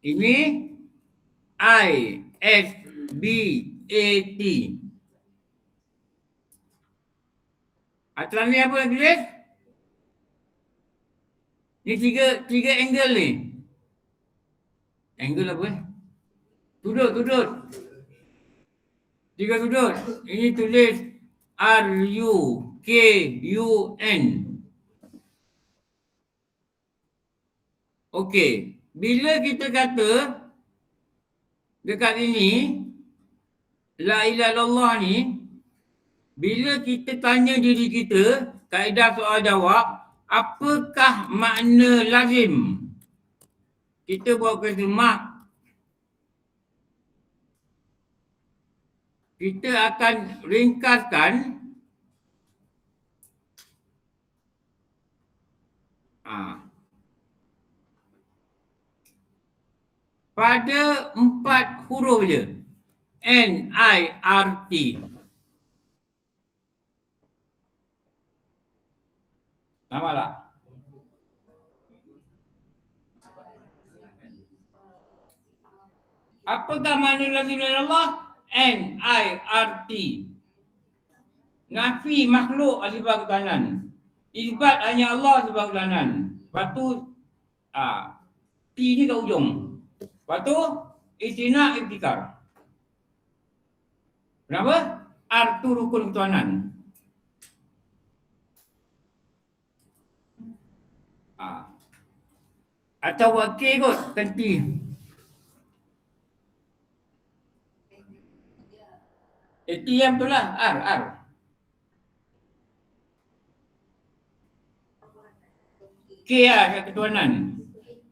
Speaker 1: Ini I-S-B-A-T. Atas ni apa yang tulis? Ni tiga angle ni. Angle apa? Sudut. Tiga sudut. Ini tulis R-U-K-U-N. Okey. Bila kita kata dekat ini La ilaha illallah ni, bila kita tanya diri kita kaedah soal jawab, apakah makna lazim? Kita buat question mark. Kita akan ringkaskan pada 4 huruf je. N-I-R-T. Nampak tak? Apakah makna lazim dari Allah? N-I-R-T. Nafi makhluk sebagai ketuhanan. Isbat hanya Allah sebagai ketuhanan. Lepas tu T ni kat ujung. Lepas tu istina ibtikar. Kenapa? R tu rukun ketuhanan. Atau wakil kot ganti. ATM tu lah R. K lah ketuhanan.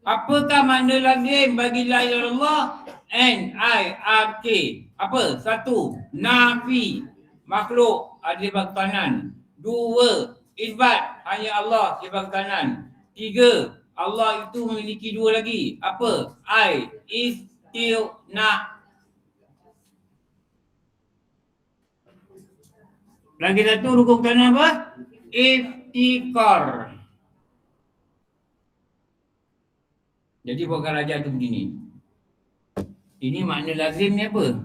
Speaker 1: Apakah makna lazim bagi la ilaha illallah? N-I-R-K. Apa? 1. Nafi makhluk ada ketuhanan. 2. Isbat hanya Allah sebagai ketuhanan. 3. Allah itu memiliki 2 lagi. Apa? I istina. Lagi satu rukun ketuhanan apa? Iftikar. Jadi bukan raja tu begini. Ini makna lazim ni apa?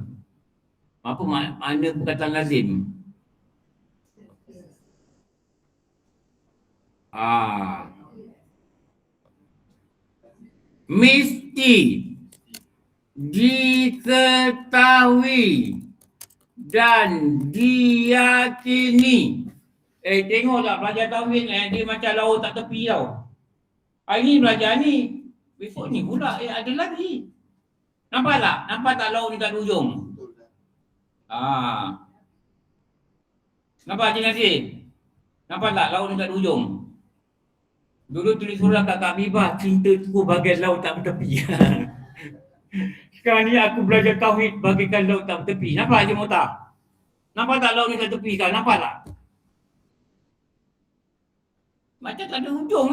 Speaker 1: Apa makna perkataan lazim? Mesti diketahui dan diyakini. Tengoklah pelajar tauhid dia macam laut tak tepi tau. Hari ni belajar ni. Besok ni pula ada lagi. Nampak tak? Nampak tak laut ni tak ada ujung? Nampak Haji Nasir? Nampak tak laut ni tak ada ujung? Dulu tulis surah kat Kak Habibah, cintaku bagai laut tak bertepi. Sekarang ni aku belajar tauhid bagaikan laut tak bertepi. Nampak Haji Muhtar? Nampak tak laut ni tak tepi kan? Nampak tak? Macam tak ada ujung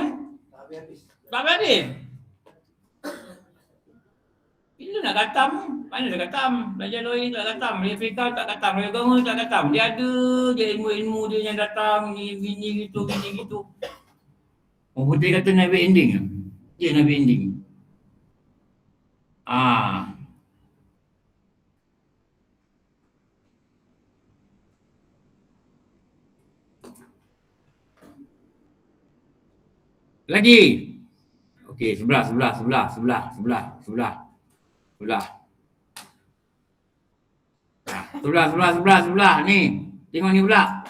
Speaker 1: Tak habis. Bila nak khatam? Mana dah khatam? Belajar doa ni tak khatam. Dia fikir tak khatam. Dia agama tak khatam. Dia ada je ilmu-ilmu dia yang datang gini gitu. Orang putih kata never ending. Dia never ending. Lagi. Okey, sebelah. Sebelah ni. Tengok ni pula.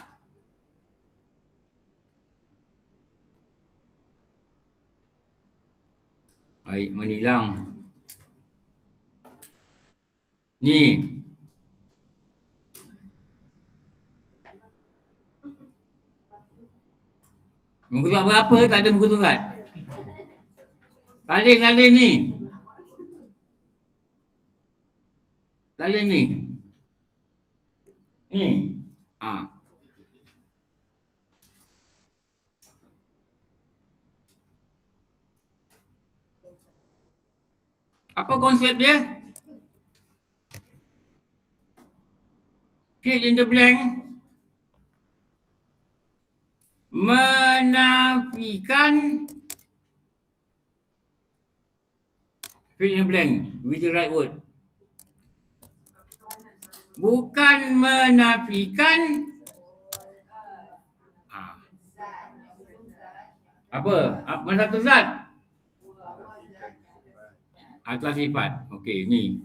Speaker 1: Baik, mana hilang? Ni. Muka surat berapa? Tak ada muka surat. Salin ni. Salin ni. Ni. Apa konsep dia? Fill in the blank. Menafikan. Fill in the blank with the right word. Bukan menafikan. Apa? Mana satu zat? Atas sifat. Okey, ni.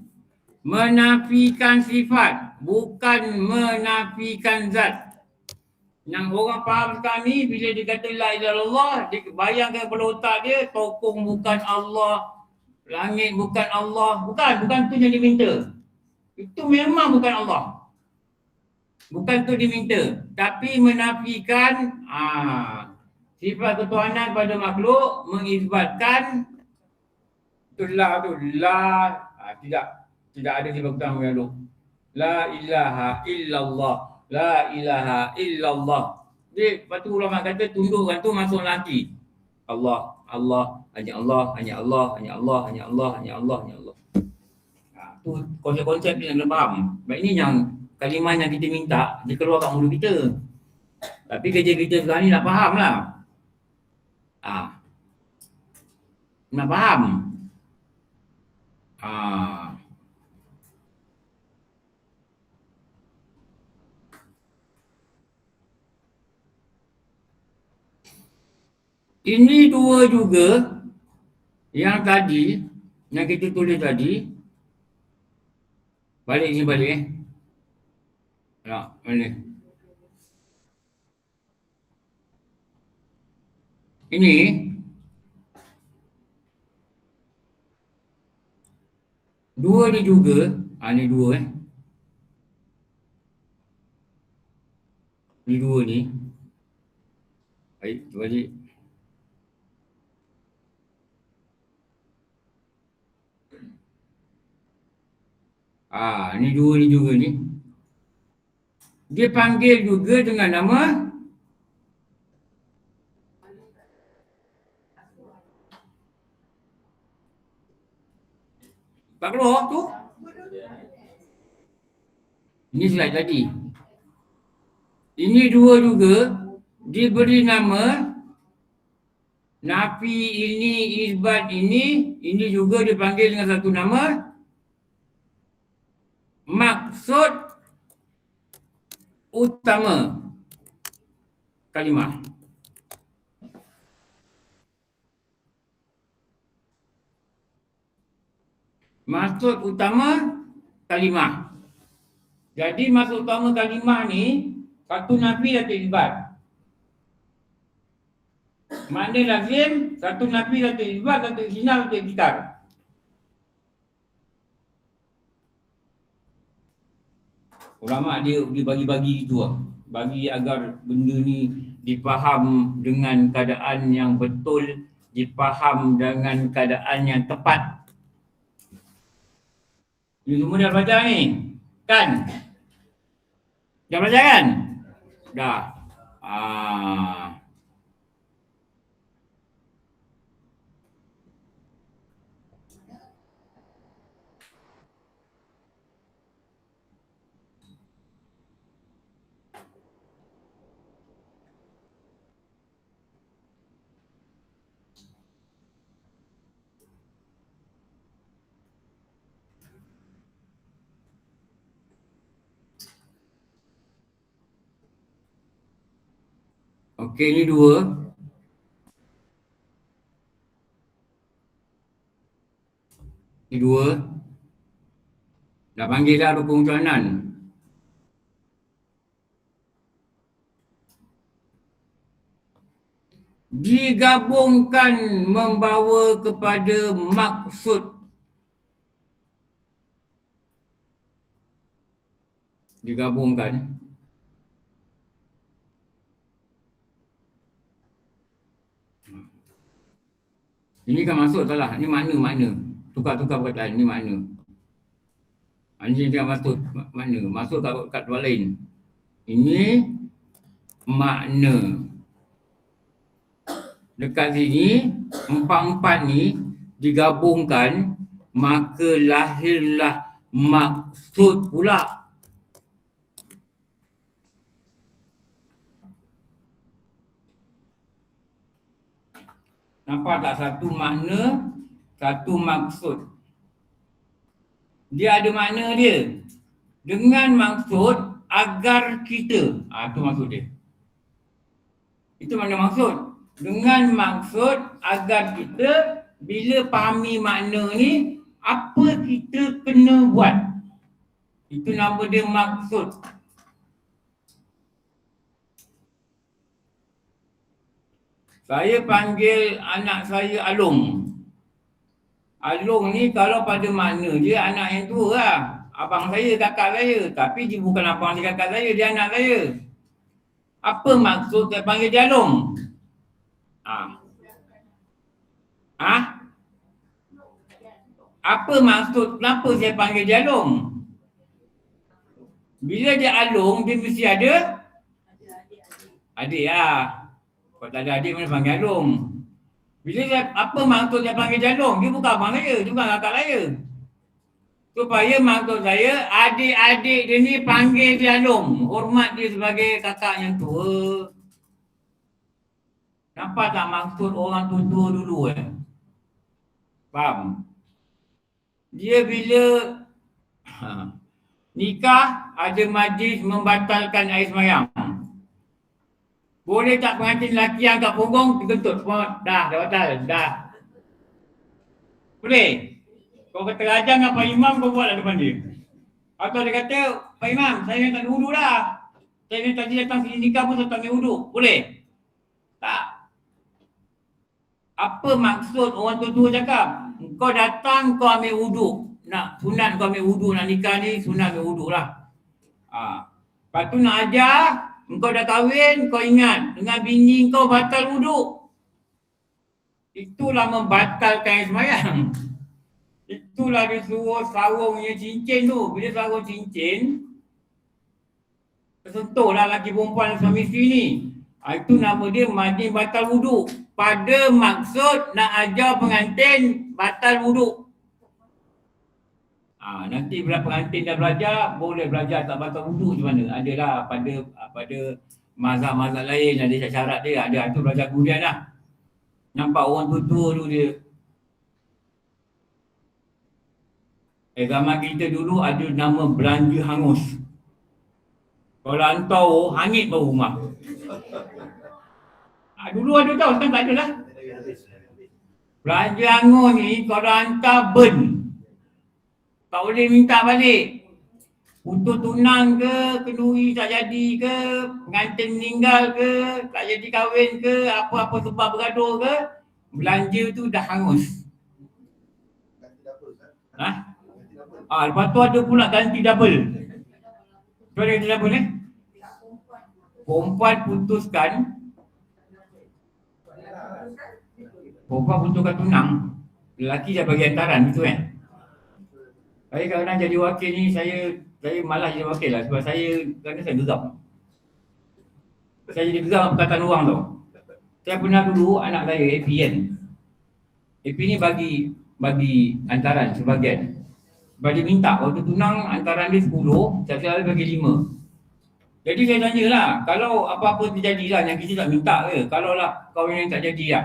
Speaker 1: Menafikan sifat, bukan menafikan zat. Yang orang faham sekarang ni, bila dia kata la ilaha illallah, dia bayangkan pada otak dia, tokong bukan Allah, langit bukan Allah. Bukan tu yang diminta. Itu memang bukan Allah. Bukan tu diminta. Tapi menafikan sifat ketuhanan pada makhluk, mengisbatkan itulah tu tidak ada sifat ketuhanan makhluk. La ilaha illallah. La ilaha illallah. Jadi, lepas tu ulama kata tundukkan tu masuk lagi. Allah, hanya Allah, hanya Allah, hanya Allah, hanya Allah, hanya Allah, hanya Allah. Tu konsep-konsep yang kena faham. Baik ni yang kalimah yang kita minta, dia keluar kat mulut kita. Tapi kerja kita sekarang ni nak faham lah. Nak faham. Ini dua juga yang tadi, yang kita tulis tadi. Balik ni balik mana? Ini dua ni juga, ni dua Ni dua ni. Baik, balik. Ni dua ni juga ni. Dia panggil juga dengan nama tak keluar tu. Ini slide tadi. Ini dua juga diberi nama nafi ini, isbat ini juga dipanggil dengan satu nama maksud utama kalimah. Maksud utama kalimah. Jadi maksud utama kalimah ni satu nafi satu isbat. Makna lazim satu nafi satu isbat, satu istinaf satu ikrar. Ulama dia bagi-bagi itu bagi agar benda ni difaham dengan keadaan yang betul, difaham dengan keadaan yang tepat. Ini semua dah belajar ni, kan? Dah belajar kan? Dah. Okey, ni dua. Ni dua. Dah panggil dah rukun ketuhanan. digabungkan membawa kepada maksud. Digabungkan ini kan maksud salah, ni makna. Tukar-tukar perkataan, ni makna. Ini dia maksud makna, masuk kat luar lain. Ini makna. Dekat sini empat-empat ni digabungkan, maka lahirlah maksud pula. Nampak tak? Satu makna, satu maksud. Dia ada makna dia. Dengan maksud agar kita. Itu maksud dia. Itu mana maksud? Dengan maksud agar kita bila fahami makna ni, apa kita kena buat. Itu nama dia maksud. Saya panggil anak saya Alung. Alung ni kalau pada makna dia anak yang tua lah. Abang saya, kakak saya. Tapi dia bukan abang dia, kakak saya, dia anak saya. Apa maksud saya panggil dia Alung? Apa maksud kenapa saya panggil dia Alung? Bila dia Alung, dia mesti ada adik lah. Kalau tak ada adik mana panggil Alung. Bila saya, apa maksud saya panggil dia Alung? Dia bukan abang saya, dia bukan kakak saya. Supaya maksud saya, adik-adik dia ni panggil dia Alung. Hormat dia sebagai kakak yang tua. Nampak tak maksud orang tua dulu Faham? Dia bila nikah, ada majlis membatalkan air semayang. Boleh tak pengantin lelaki angkat punggung, dikentut semua, dah batal, dah. Boleh? Kau kata rajang dengan Pak Imam, kau buatlah depan dia. Atau dia kata, Pak Imam, saya tak ada wudu dah. Saya tadi datang sini nikah pun saya tak ambil wudu. Boleh? Tak. Apa maksud orang tua-tua cakap? Kau datang, kau ambil wudu. Nak sunat kau ambil wudu, nak nikah ni sunat ambil wudu lah. Lepas tu nak ajar, engkau dah kahwin, kau ingat dengan bini kau batal wudu. Itulah membatalkan semayang. Itulah dia suruh sarungnya cincin tu. Bila sarung cincin, tersentuhlah lelaki perempuan suami isteri ni. Itu nama dia majlis batal wudu. Pada maksud nak ajar pengantin batal wudu. Nanti bila pengantin dah belajar, boleh belajar tak batal wudu macam mana. Adalah pada mazhab-mazhab lain ada syarat dia. Ada tu belajar kemudian lah. Nampak orang tua-tua dulu dia. Zaman kita dulu ada nama belanja hangus. Kalau hantar hangit baru rumah. Dulu ada tau, sekarang tak ada lah. Belanja hangus ni kalau hantar burn. Tak boleh minta balik. Putus tunang ke, kenduri tak jadi ke, pengantin meninggal ke, tak jadi kahwin ke, apa-apa sebab bergaduh ke, belanja tu dah hangus. Lepas tu ada pula ganti double. Tu ada ganti double Perempuan putuskan tunang, lelaki dah bagi hantaran gitu Saya kadang-kadang jadi wakil ni, saya malas jadi wakil lah sebab kadang saya geram. Saya jadi geram perkataan orang tau. Saya pernah dulu anak saya AP kan. AP ni bagi hantaran sebagian. Sebab dia minta waktu tunang hantaran dia 10, saya bagi 5. Jadi saya tanyalah, kalau apa-apa terjadi lah yang kita tak minta ke? Kalau lah kahwin yang tak jadi lah.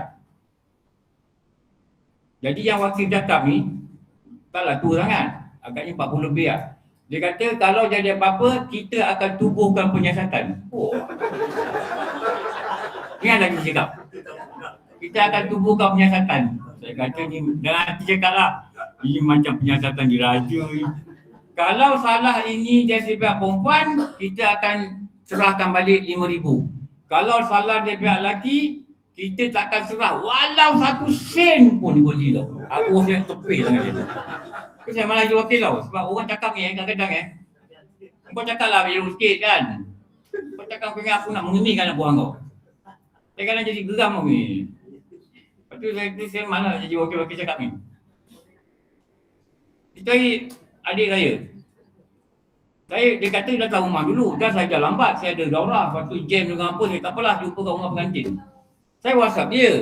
Speaker 1: Jadi yang wakil cakap ni, taklah tua sangat. Agaknya 40 lebih lah. Dia kata kalau jadi apa-apa, kita akan tubuhkan penyiasatan. Ingat lagi dia cakap. Kita akan tubuhkan penyiasatan. Saya kata ni, dan hati cakap lah. Ini macam penyiasatan diraja ni. Kalau salah ini dari pihak perempuan, kita akan serahkan balik 5,000. Kalau salah dari pihak lelaki, kita takkan serah walau 1 sen pun dibeli tau. Aku rasa tepi sangat dia. Tapi saya malah jadi wakil tau. Sebab orang cakap ni kadang-kadang kau cakap lah bila sikit kan. Kau cakap dengan aku nak mengeningkan anak buah kau. Saya kadang jadi geram tau ni. Lepas tu saya malah jadi wakil-wakil cakap ni. Kita adik saya. Dia kata dia datang rumah dulu. Dah saya dah lambat. Saya ada daurah. Lepas tu jam dengan apa. Saya tak apalah jumpa kat rumah pengantin. Saya WhatsApp dia.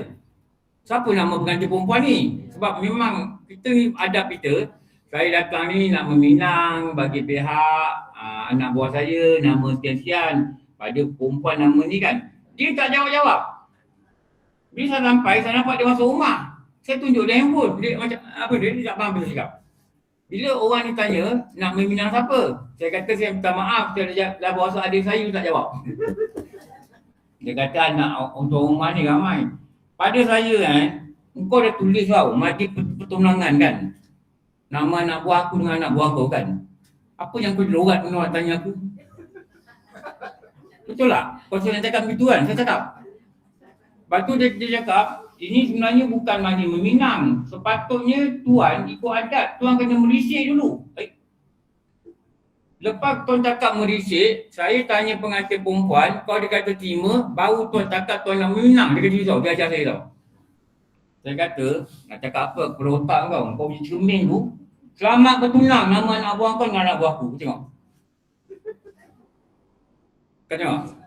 Speaker 1: Siapa nama pengantin perempuan ni? Sebab memang kita ni adab kita. Saya datang ni nak meminang bagi pihak anak buah saya nama sekian-sekian pada perempuan nama ni kan. Dia tak jawab-jawab. Bila saya sampai, saya nampak dia masuk rumah. Saya tunjuk dia handphone. Dia macam apa dia tak faham apa saya cakap. Bila orang ni tanya nak meminang siapa? Saya kata saya minta maaf, saya dah bawa adik saya tak jawab. Dia kata anak untuk rumah ni ramai. Pada saya engkau dah tulis tau, majlis pertunangan kan. Nama anak buah aku dengan anak buah kau kan. Apa yang kau lorat kau nak tanya aku? Betul tak? Kau nak cakap begitu kan? Saya cakap. Lepas tu dia cakap, ini sebenarnya bukan majlis meminang. Sepatutnya tuan ikut adat, tuan kena merisik dulu. Lepas tuan cakap merisik, saya tanya pengantin perempuan, kau dia kata terima, baru tuan cakap tuan nak meminang. Dia kata risau, dia ajar saya tau. Saya kata, nak cakap apa kepada otak kau? Kau punya cermin tu, selamat bertunang nama anak buah kau dengan anak buah aku. Tengok. Kau tengok.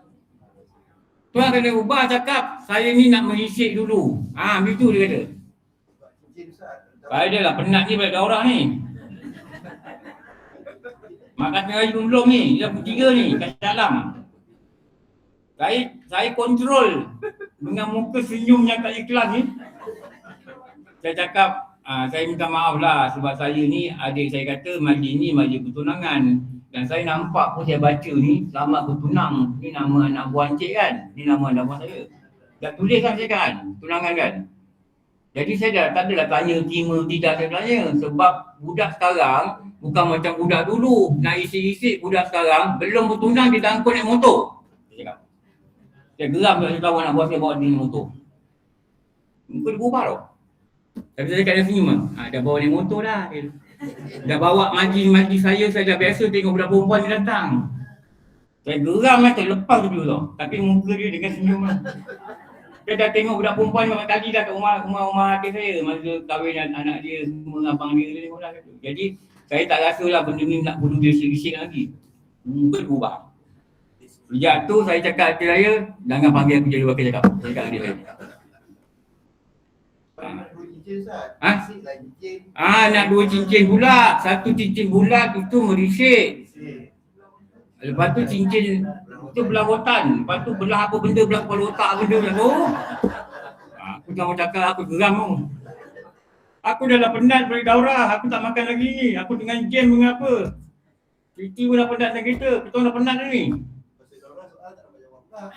Speaker 1: Tuan kena ubah cakap, saya ni nak merisik dulu. Begitu dia kata. Saya dah lah penat ni balik daurah ni. Makan tengah hari belum ni, dia bertiga ni kat dalam. Saya kontrol dengan muka senyum yang tak ikhlas ni. Saya cakap, saya minta maaf lah sebab saya ni, adik saya kata majlis ni majlis pertunangan. Dan saya nampak pun saya baca ni, selamat bertunang. Ni nama anak buah encik kan? Ni nama anak buah saya. Dah tulis kan saya kan? Tunangan kan? Jadi saya dah tak adalah tanya terima tidak saya tanya. Sebab budak sekarang bukan macam budak dulu. Nak isi-isi budak sekarang belum bertunang dia dah angkut naik motor. Saya cakap. Saya geram tak saya tahu anak buah saya bawa dia naik motor. Muka dia berubah tau. Tapi saya cakap dia senyum lah. Dah bawa naik motor dah. Dah bawa majlis saya dah biasa tengok budak perempuan dia datang. Saya geram lah, saya lepas tu dulu tau. Tapi muka dia dengan senyum lah. Saya dah tengok budak perempuan banyak kali dah kat rumah adik saya. Masa kahwin anak dia, semua abang dia tengok dah. Jadi saya tak rasa lah benda ni nak perlu dia risik lagi. Muka dia berubah. Sejak tu saya cakap adik saya, jangan panggil aku jadi wakil cakap. Saya cakap adik saya. Nak 2 cincin pula. 1 cincin bulat itu merisik. Lepas tu cincin itu belah rotan. Lepas tu belah apa benda, belah kepala otak benda belah tu. Aku tak mau cakap, aku geram tu. Aku dah lah penat balik daurah. Aku tak makan lagi ni. Aku dengan jam dengan apa. Cuti pun dah penat dengan kereta. Kita dah penat dah ni.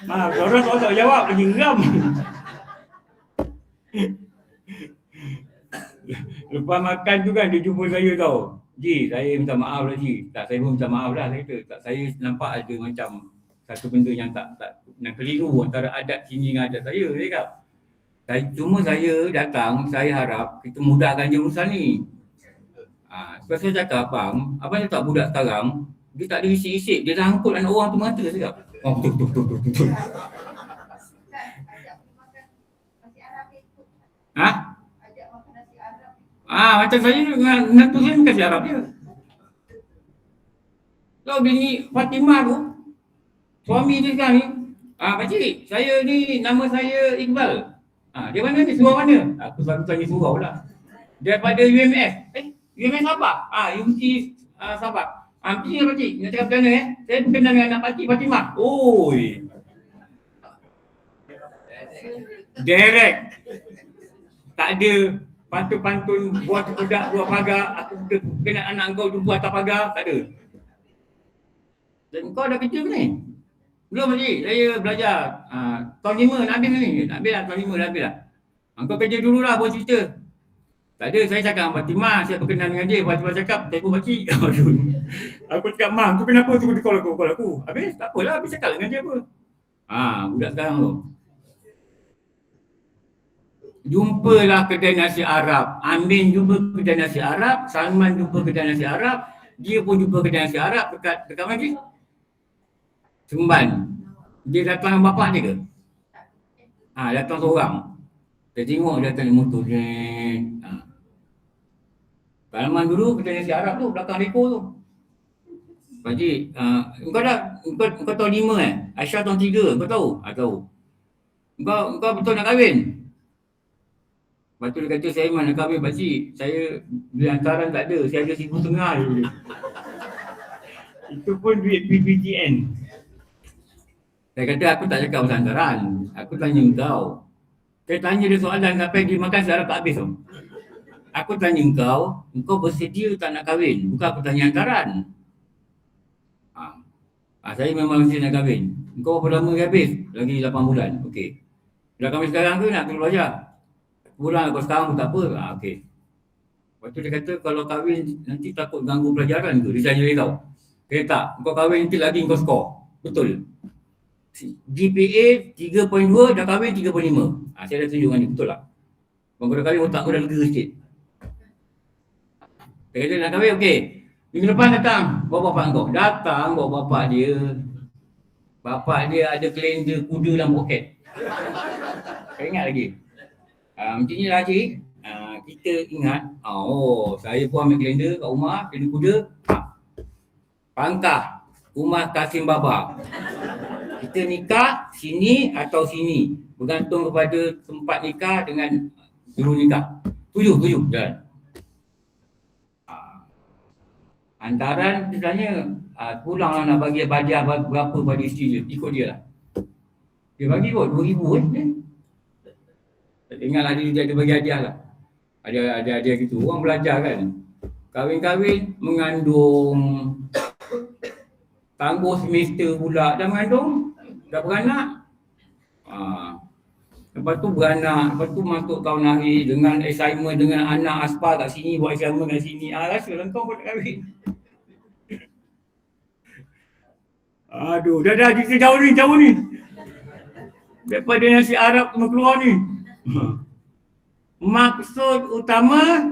Speaker 1: Daurah soal tak jawab. Lagi geram. Lepas makan tu kan dia jumpa saya tau. Ji, saya minta maaf lah Ji. Tak, saya pun minta maaf lah. Saya kata, tak, saya nampak ada macam satu benda yang tak keliru antara adat sini dengan adat saya. Saya kata, cuma saya datang, saya harap kita mudahkan je urusan ni. Sebab saya cakap, abang ni tak budak sekarang, dia tak ada isik-isik, dia dah angkut anak orang tu mata. Saya kata, betul. Macam saya dengan tu saya kasih Arab dia. Kalau bini Fatimah tu, suami dia sekarang ni, pakcik, saya ni nama saya Iqbal. Dia mana ni? Surau mana? Aku selalu tanya surau lah. Daripada UMS. UMS Sabah? UMC Sabah. Pakcik lah pakcik, nak cakap macam mana Saya berkenal dengan anak pakcik Fatimah. Oi. Direct. Tak ada pantun-pantun buat kepedak, buat pagar, aku kena anak kau jumpa atas pagar, tak ada. Dan kau dah kerja ke ni? Belum lagi, saya belajar tahun 5 nak habis ni, nak habis lah tahun 5 dah habis lah. Kau kerja dulu lah buat cerita. Tak ada, saya cakap dengan Fatimah, saya berkenan dengan dia, Fatimah cakap, telefon pakcik. Aku cakap, Mak, tu kenapa tu call aku? Habis, tak apalah, habis cakap dengan dia apa. Budak sekarang tu. jumpalah kedai nasi Arab. Amin jumpa kedai nasi Arab, Salman jumpa kedai nasi Arab, dia pun jumpa kedai nasi Arab dekat mana? Seremban. Dia datang dengan bapak dia ke? Datang seorang. Saya tengok dia datang dengan motor. Salman dulu kedai nasi Arab tu belakang reko tu. Pakcik, kau tahu 5 Aisyah tahun 3, kau tahu? Tahu. Kau betul nak kahwin? Lepas tu dia kata, saya mana kahwin pakcik. Saya beli hantaran tak ada, saya ada RM1,500 je. Itu pun duit PPTN. Saya kata, aku tak cakap pasal hantaran. Aku tanya kau. Saya tanya dia soalan sampai dia makan secara tak habis tau. Aku tanya kau bersedia tak nak kahwin? Bukan aku tanya hantaran. Saya memang mesti nak kahwin. Kau berapa lama habis? Lagi 8 bulan. Okey. Dah kahwin sekarang ke nak tunggu belajar? Pulang kau sekarang pun tak apa. Okey. Lepas tu dia kata kalau kahwin nanti takut ganggu pelajaran ke? Dia tanya dia tahu. Dia tak. Kau kahwin nanti lagi kau skor. Betul. GPA 3.2 dah kahwin 3.5. Saya dah tunjuk dengan dia. Betul tak? Kau dah kahwin otak kau dah lega sikit. Dia kata nak kahwin okey. Minggu depan datang, bawa bapak kau. Datang bawa bapak dia. Bapak dia ada kalender kuda dalam poket. Saya ingat lagi. Macam ni lah cik. Kita ingat. Saya pun ambil kalender kat rumah. Kalender kuda. Pangkah. Rumah Kasim Baba. Kita nikah sini atau sini. Bergantung kepada tempat nikah dengan juru nikah. Tujuh. Jalan. Hantaran dia tanya, pulanglah nak bagi hadiah berapa pada isteri dia. Ikut dia lah. Dia bagi kot RM2,000 kan. Tak ingatlah dia ada bagi hadiah lah. Ada hadiah gitu. Orang belajar kan. Kahwin-kahwin mengandung. Tangguh semester pula. Dah mengandung. Dah beranak. Lepas tu beranak. Lepas tu masuk tahun akhir dengan assignment dengan anak aspar kat sini. Buat assignment kat sini. Rasa lah kau nak kahwin. Aduh, dah kita jauh ni. Daripada nasi Arab kena keluar ni. Maksud utama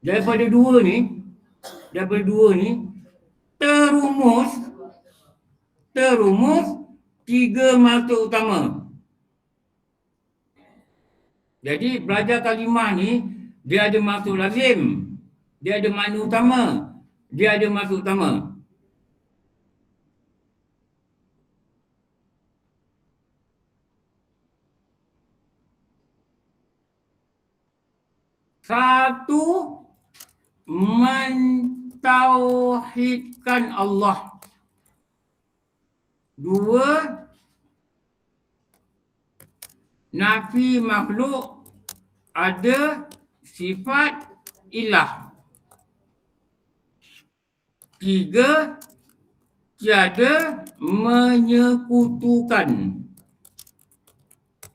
Speaker 1: daripada dua ni terumus 3 maksud utama. Jadi belajar kalimah ni dia ada maksud lazim, dia ada makna utama, dia ada maksud utama. Satu, mentauhidkan Allah. 2, nafi makhluk ada sifat ilah. 3, tiada menyekutukan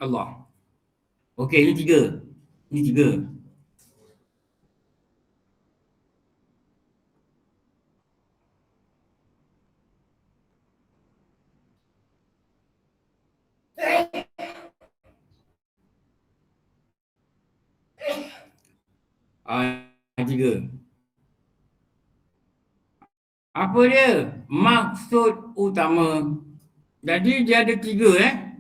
Speaker 1: Allah. Okey, ini 3. Ini 3. Tiga. Apa dia? Maksud utama. Jadi dia ada 3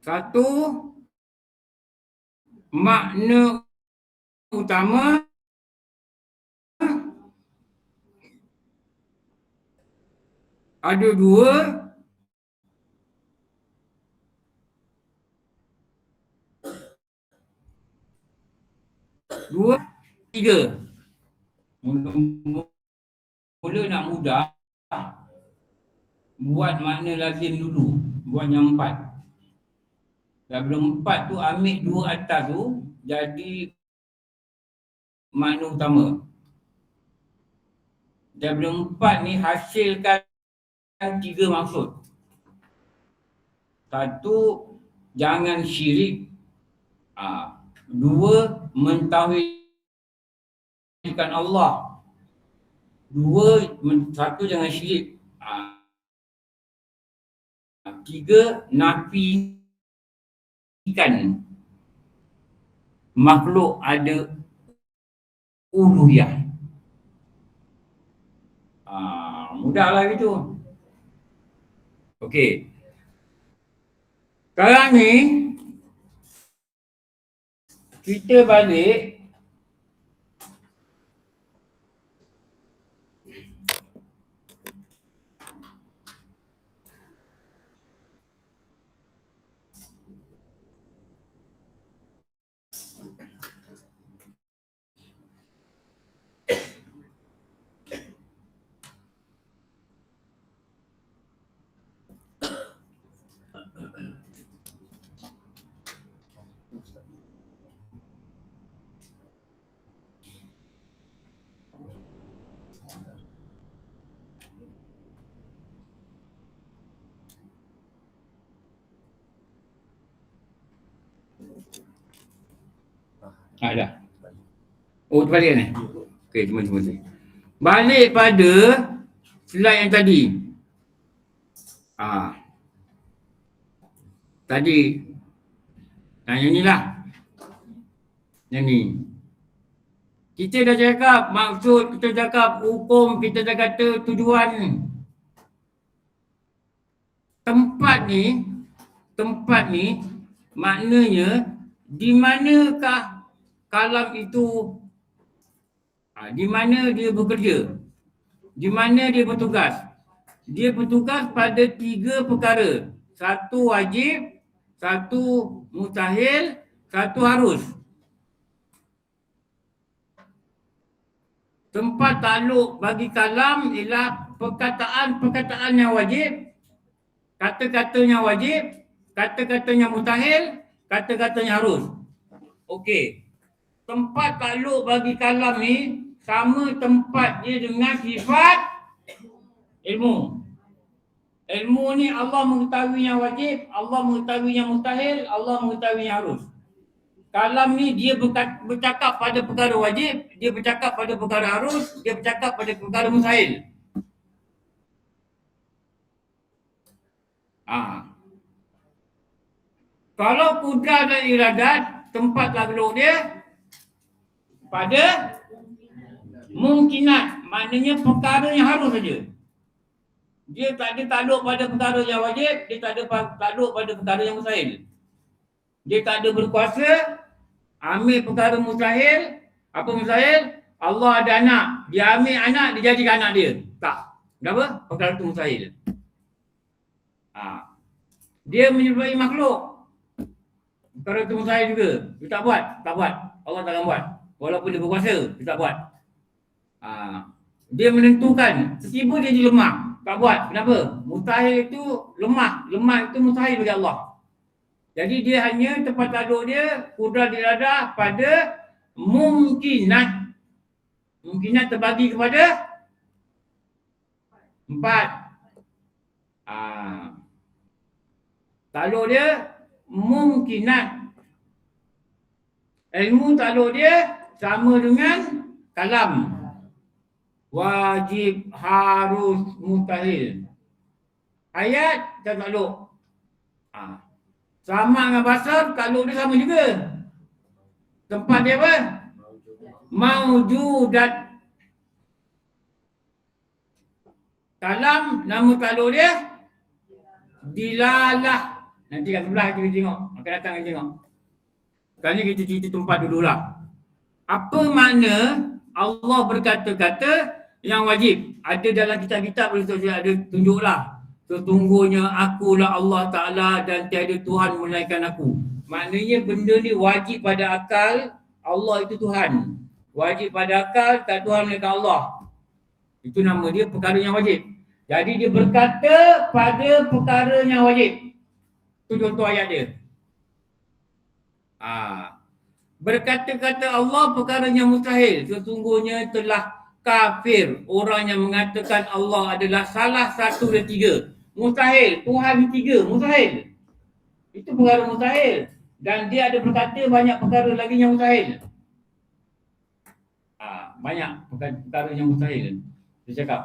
Speaker 1: Satu, makna utama. Ada 2. 2, 3. Mula nak mudah, buat makna lazim dulu. Buat yang 4. Dan belum 4 tu ambil 2 atas tu jadi makna utama. Dan belum 4 ni hasilkan 3 maksud. 1, jangan syirik. 2, mentauhidkan Allah. 1, jangan syirik. Tiga, nafikan makhluk ada uluhiyah. Mudahlah gitu. Okey. Sekarang ni kita balik dah. Oh, terbalik ni. Okey, cuma. Balik pada slide yang tadi. Tadi yang inilah. Yang ni. Kita dah cakap maksud, kita cakap hukum, kita dah kata tujuan. Tempat ni maknanya di manakah kalam itu, di mana dia bekerja, di mana dia bertugas. Dia bertugas pada 3 perkara. 1 wajib, 1 mustahil, 1 harus. Tempat takluk bagi kalam ialah perkataan-perkataan yang wajib, kata-katanya wajib, kata-katanya mustahil, kata-katanya harus. Okey. Tempat takluk bagi kalam ni sama tempat dia dengan sifat ilmu. Ilmu ni Allah mengetahui yang wajib, Allah mengetahui yang mustahil, Allah mengetahui yang harus. Kalam ni dia bercakap pada perkara wajib, dia bercakap pada perkara harus, dia bercakap pada perkara mustahil. Kalau kudrat dan iradat, tempat takluk dia pada mungkinat, maknanya perkara yang harus saja. Dia tak ada takluk pada perkara yang wajib, dia tak ada takluk pada perkara yang mustahil. Dia tak ada berkuasa ambil perkara mustahil. Apa mustahil? Allah ada anak, dia ambil anak, dia jadikan anak dia. Tak. Kenapa? Perkara itu mustahil. Dia menyerupai makhluk, perkara itu mustahil juga. Dia tak buat. Allah takkan buat. Walaupun dia berkuasa, dia tak buat. Dia menentukan, tiba-tiba dia jadi lemah, tak buat. Kenapa? Mustahil itu lemah. Lemah itu mustahil bagi Allah. Jadi dia hanya tempat takluk dia, kudrat iradah pada mungkinat. Mungkinat terbagi kepada 4. Takluk dia mungkinat. Ilmu takluk dia sama dengan kalam. Wajib, harus, mustahil. Ayat dan takluk. Sama dengan basar, takluk dia sama juga. Tempat dia apa? Maujudat. Kalam, nama takluk dia dilalah. Nanti kat sebelah kita tengok. Akan datang kita tengok. Sekarang ni kita cerita tempat dululah. Apa makna Allah berkata-kata yang wajib? Ada dalam kitab-kitab boleh ada tunjuklah. Sesungguhnya akulah Allah Ta'ala dan tiada Tuhan melainkan aku. Maknanya benda ni wajib pada akal, Allah itu Tuhan. Wajib pada akal, tak Tuhan melainkan Allah. Itu nama dia perkara yang wajib. Jadi dia berkata pada perkara yang wajib. Itu contoh ayat dia. Berkata-kata Allah perkara yang mustahil. Sesungguhnya telah kafir orang yang mengatakan Allah adalah salah satu dari 3. Mustahil, Tuhan 3, mustahil. Itu perkara mustahil. Dan dia ada berkata banyak perkara lagi yang mustahil. Banyak perkara yang mustahil. Dia cakap.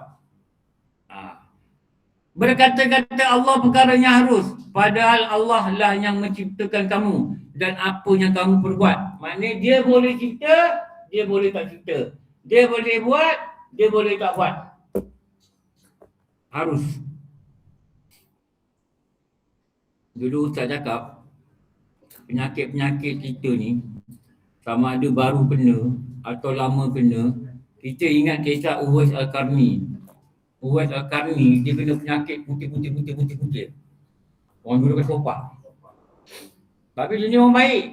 Speaker 1: Berkata-kata Allah perkaranya harus, padahal Allah lah yang menciptakan kamu dan apa yang kamu perbuat. Maknanya dia boleh cipta, dia boleh tak cipta. Dia boleh buat, dia boleh tak buat. Harus. Dulu Ustaz cakap, penyakit-penyakit kita ni, sama ada baru kena atau lama kena, kita ingat kisah Uwais Al-Qarni. Uwais Al-Qarni, dia kena penyakit putih. Orang dulu kata sopak. Tapi dia ni orang baik.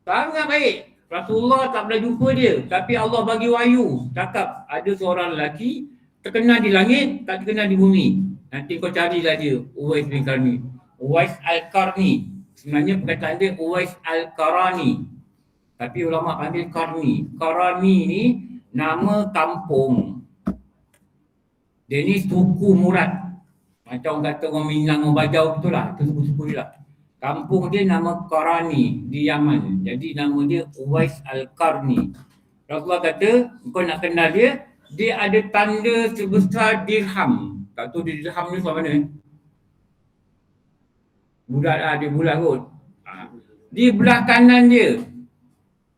Speaker 1: Sangat baik. Rasulullah tak pernah jumpa dia. Tapi Allah bagi wahyu. Cakap ada seorang lelaki terkenal di langit, tak terkenal di bumi. Nanti kau carilah dia, Uwais bin Qarni. Uwais Al-Qarni. Sebenarnya perkataan dia Uwais Al-Qarani. Tapi ulama panggil Qarni. Qarani ni nama kampung. Dia ni suku Murad. Macam orang kata orang Minang, orang Bajau betul lah. Itu suku-suku dia lah. Kampung dia nama Qarani di Yaman. Jadi nama dia Uwais Al-Qarni. Rasulullah kata, kau nak kenal dia, dia ada tanda sebesar dirham. Tak tahu dia dirham ni sebab mana. Bulat lah, dia bulat kot. Di belah kanan dia.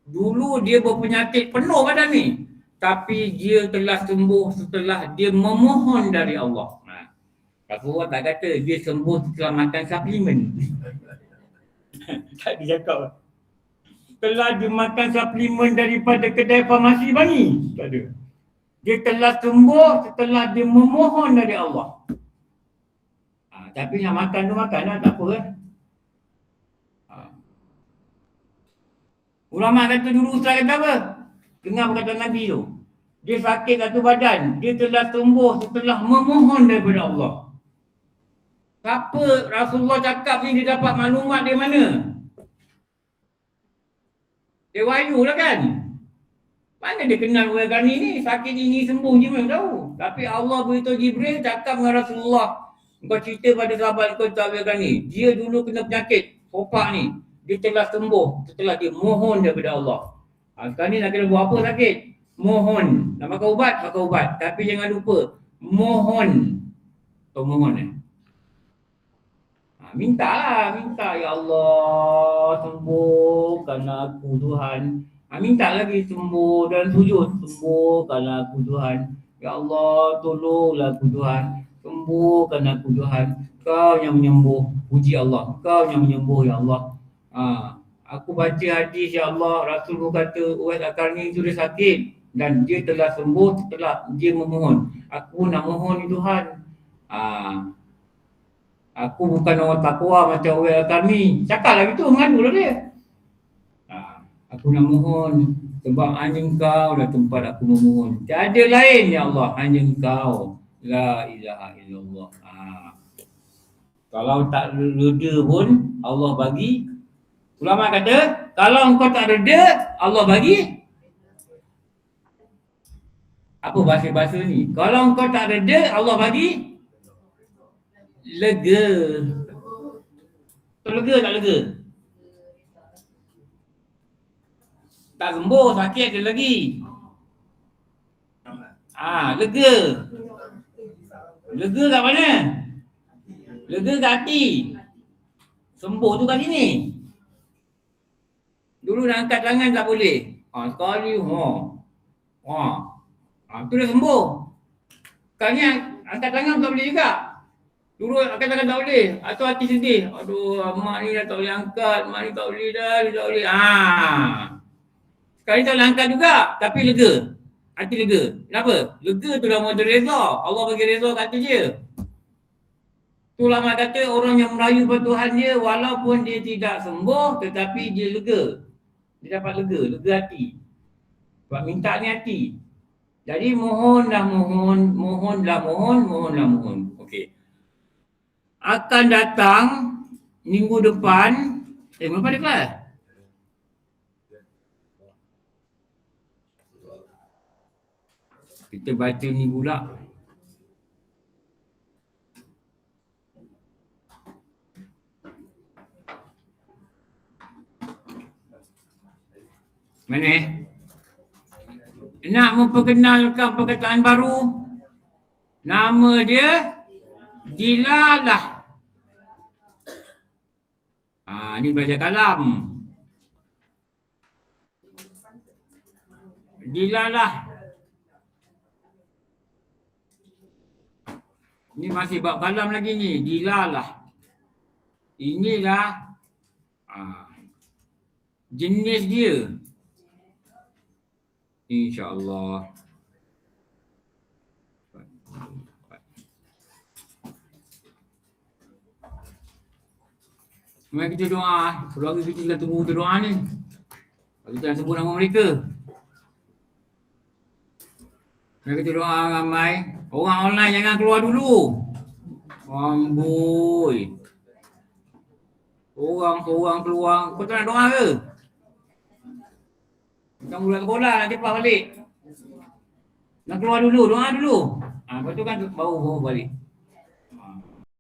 Speaker 1: Dulu dia berpenyakit penuh badan ni. Tapi dia telah sembuh setelah dia memohon dari Allah. Rasulullah tak kata dia sembuh setelah makan suplemen. Tak dicakap. Setelah dia makan suplemen daripada kedai farmasi Bangi. Tak ada. Dia telah sembuh setelah dia memohon dari Allah. Tapi yang makan tu makan lah, tak apa kan. Ulama kata dulu Ustaz kata apa? Dengar perkataan Nabi tu. Dia sakit satu badan. Dia telah sembuh setelah memohon daripada Allah. Siapa Rasulullah cakap ni dia dapat maklumat dari mana? Dia wahyu lah kan? Mana dia kenal orang Qarni ni? Sakit ini sembuh je memang tahu. Tapi Allah beritahu Jibril cakap dengan Rasulullah. Kau cerita pada sahabat kau tak orang Qarni. Dia dulu kena penyakit sopak ni. Dia telah sembuh setelah dia mohon daripada Allah. Sekarang ni nak kena buat apa sakit? Mohon. Nak makan ubat. Tapi jangan lupa. Mohon. Atau mohon minta ya Allah sembuhkan aku Tuhan. Minta lagi sembuh dan sujud, sembuhkan aku Tuhan. Ya Allah tolonglah aku Tuhan, sembuhkan aku Tuhan. Kau yang menyembuh, puji Allah. Kau yang menyembuh ya Allah. Aku baca hadis ya Allah, Rasulullah kata Uwais Al-Qarni itu dia sakit dan dia telah sembuh setelah dia memohon. Aku nak mohon Tuhan. Aku bukan orang takwa macam Uwais Al-Qarni. Cakap lah gitu, mengadu lah dia. Aku nak mohon sebab hanya Engkau dah tempat aku memohon. Tiada lain ya Allah, hanya Engkau. La ilaha illallah. Kalau tak reda pun Allah bagi. Ulama kata, kalau engkau tak reda, Allah bagi. Apa bahasa-bahasa ni? Kalau engkau tak reda, Allah bagi lega. Lega tak lega? Tak sembuh, sakit ada lagi. Lega. Lega kat mana? Lega kat hati. Sembuh tu kat sini. Dulu nak angkat tangan tak boleh. Sekali. Tu dah sembuh. Sekarang ni angkat tangan tak boleh juga. Dulu angkat tangan tak boleh. Atau hati sedih. Aduh, mak ni dah tak boleh angkat. Mak ni tak boleh dah. Dia tak boleh. Sekarang ni tak boleh angkat juga. Tapi lega. Hati lega. Kenapa? Lega tu dah ada reza. Allah bagi reza kat hati dia. Tu ulama kata orang yang merayu pada Tuhan dia, walaupun dia tidak sembuh, tetapi dia lega. Dia dapat lega hati. Sebab minta ni hati. Jadi mohonlah mohon. Okey. Akan datang minggu depan. Berapa dia kelas? Kita baca ni pula. Mana? Nak memperkenalkan perkataan baru. Nama dia Dilalah. Ni belajar kalam. Dilalah. Ni masih bab kalam lagi ni. Dilalah. Inilah jenis dia. InsyaAllah. Mari kita doa. Keluarga kita dah tunggu kita doa ni. Kita dah sebut nama mereka. Mari kita doa ramai. Orang online jangan keluar dulu. Amboi. Orang keluar. Kau tak nak doa ke? Jangan bulan sekolah nak cepat balik. Nak keluar dulu, doa dulu. Lepas tu kan baru balik.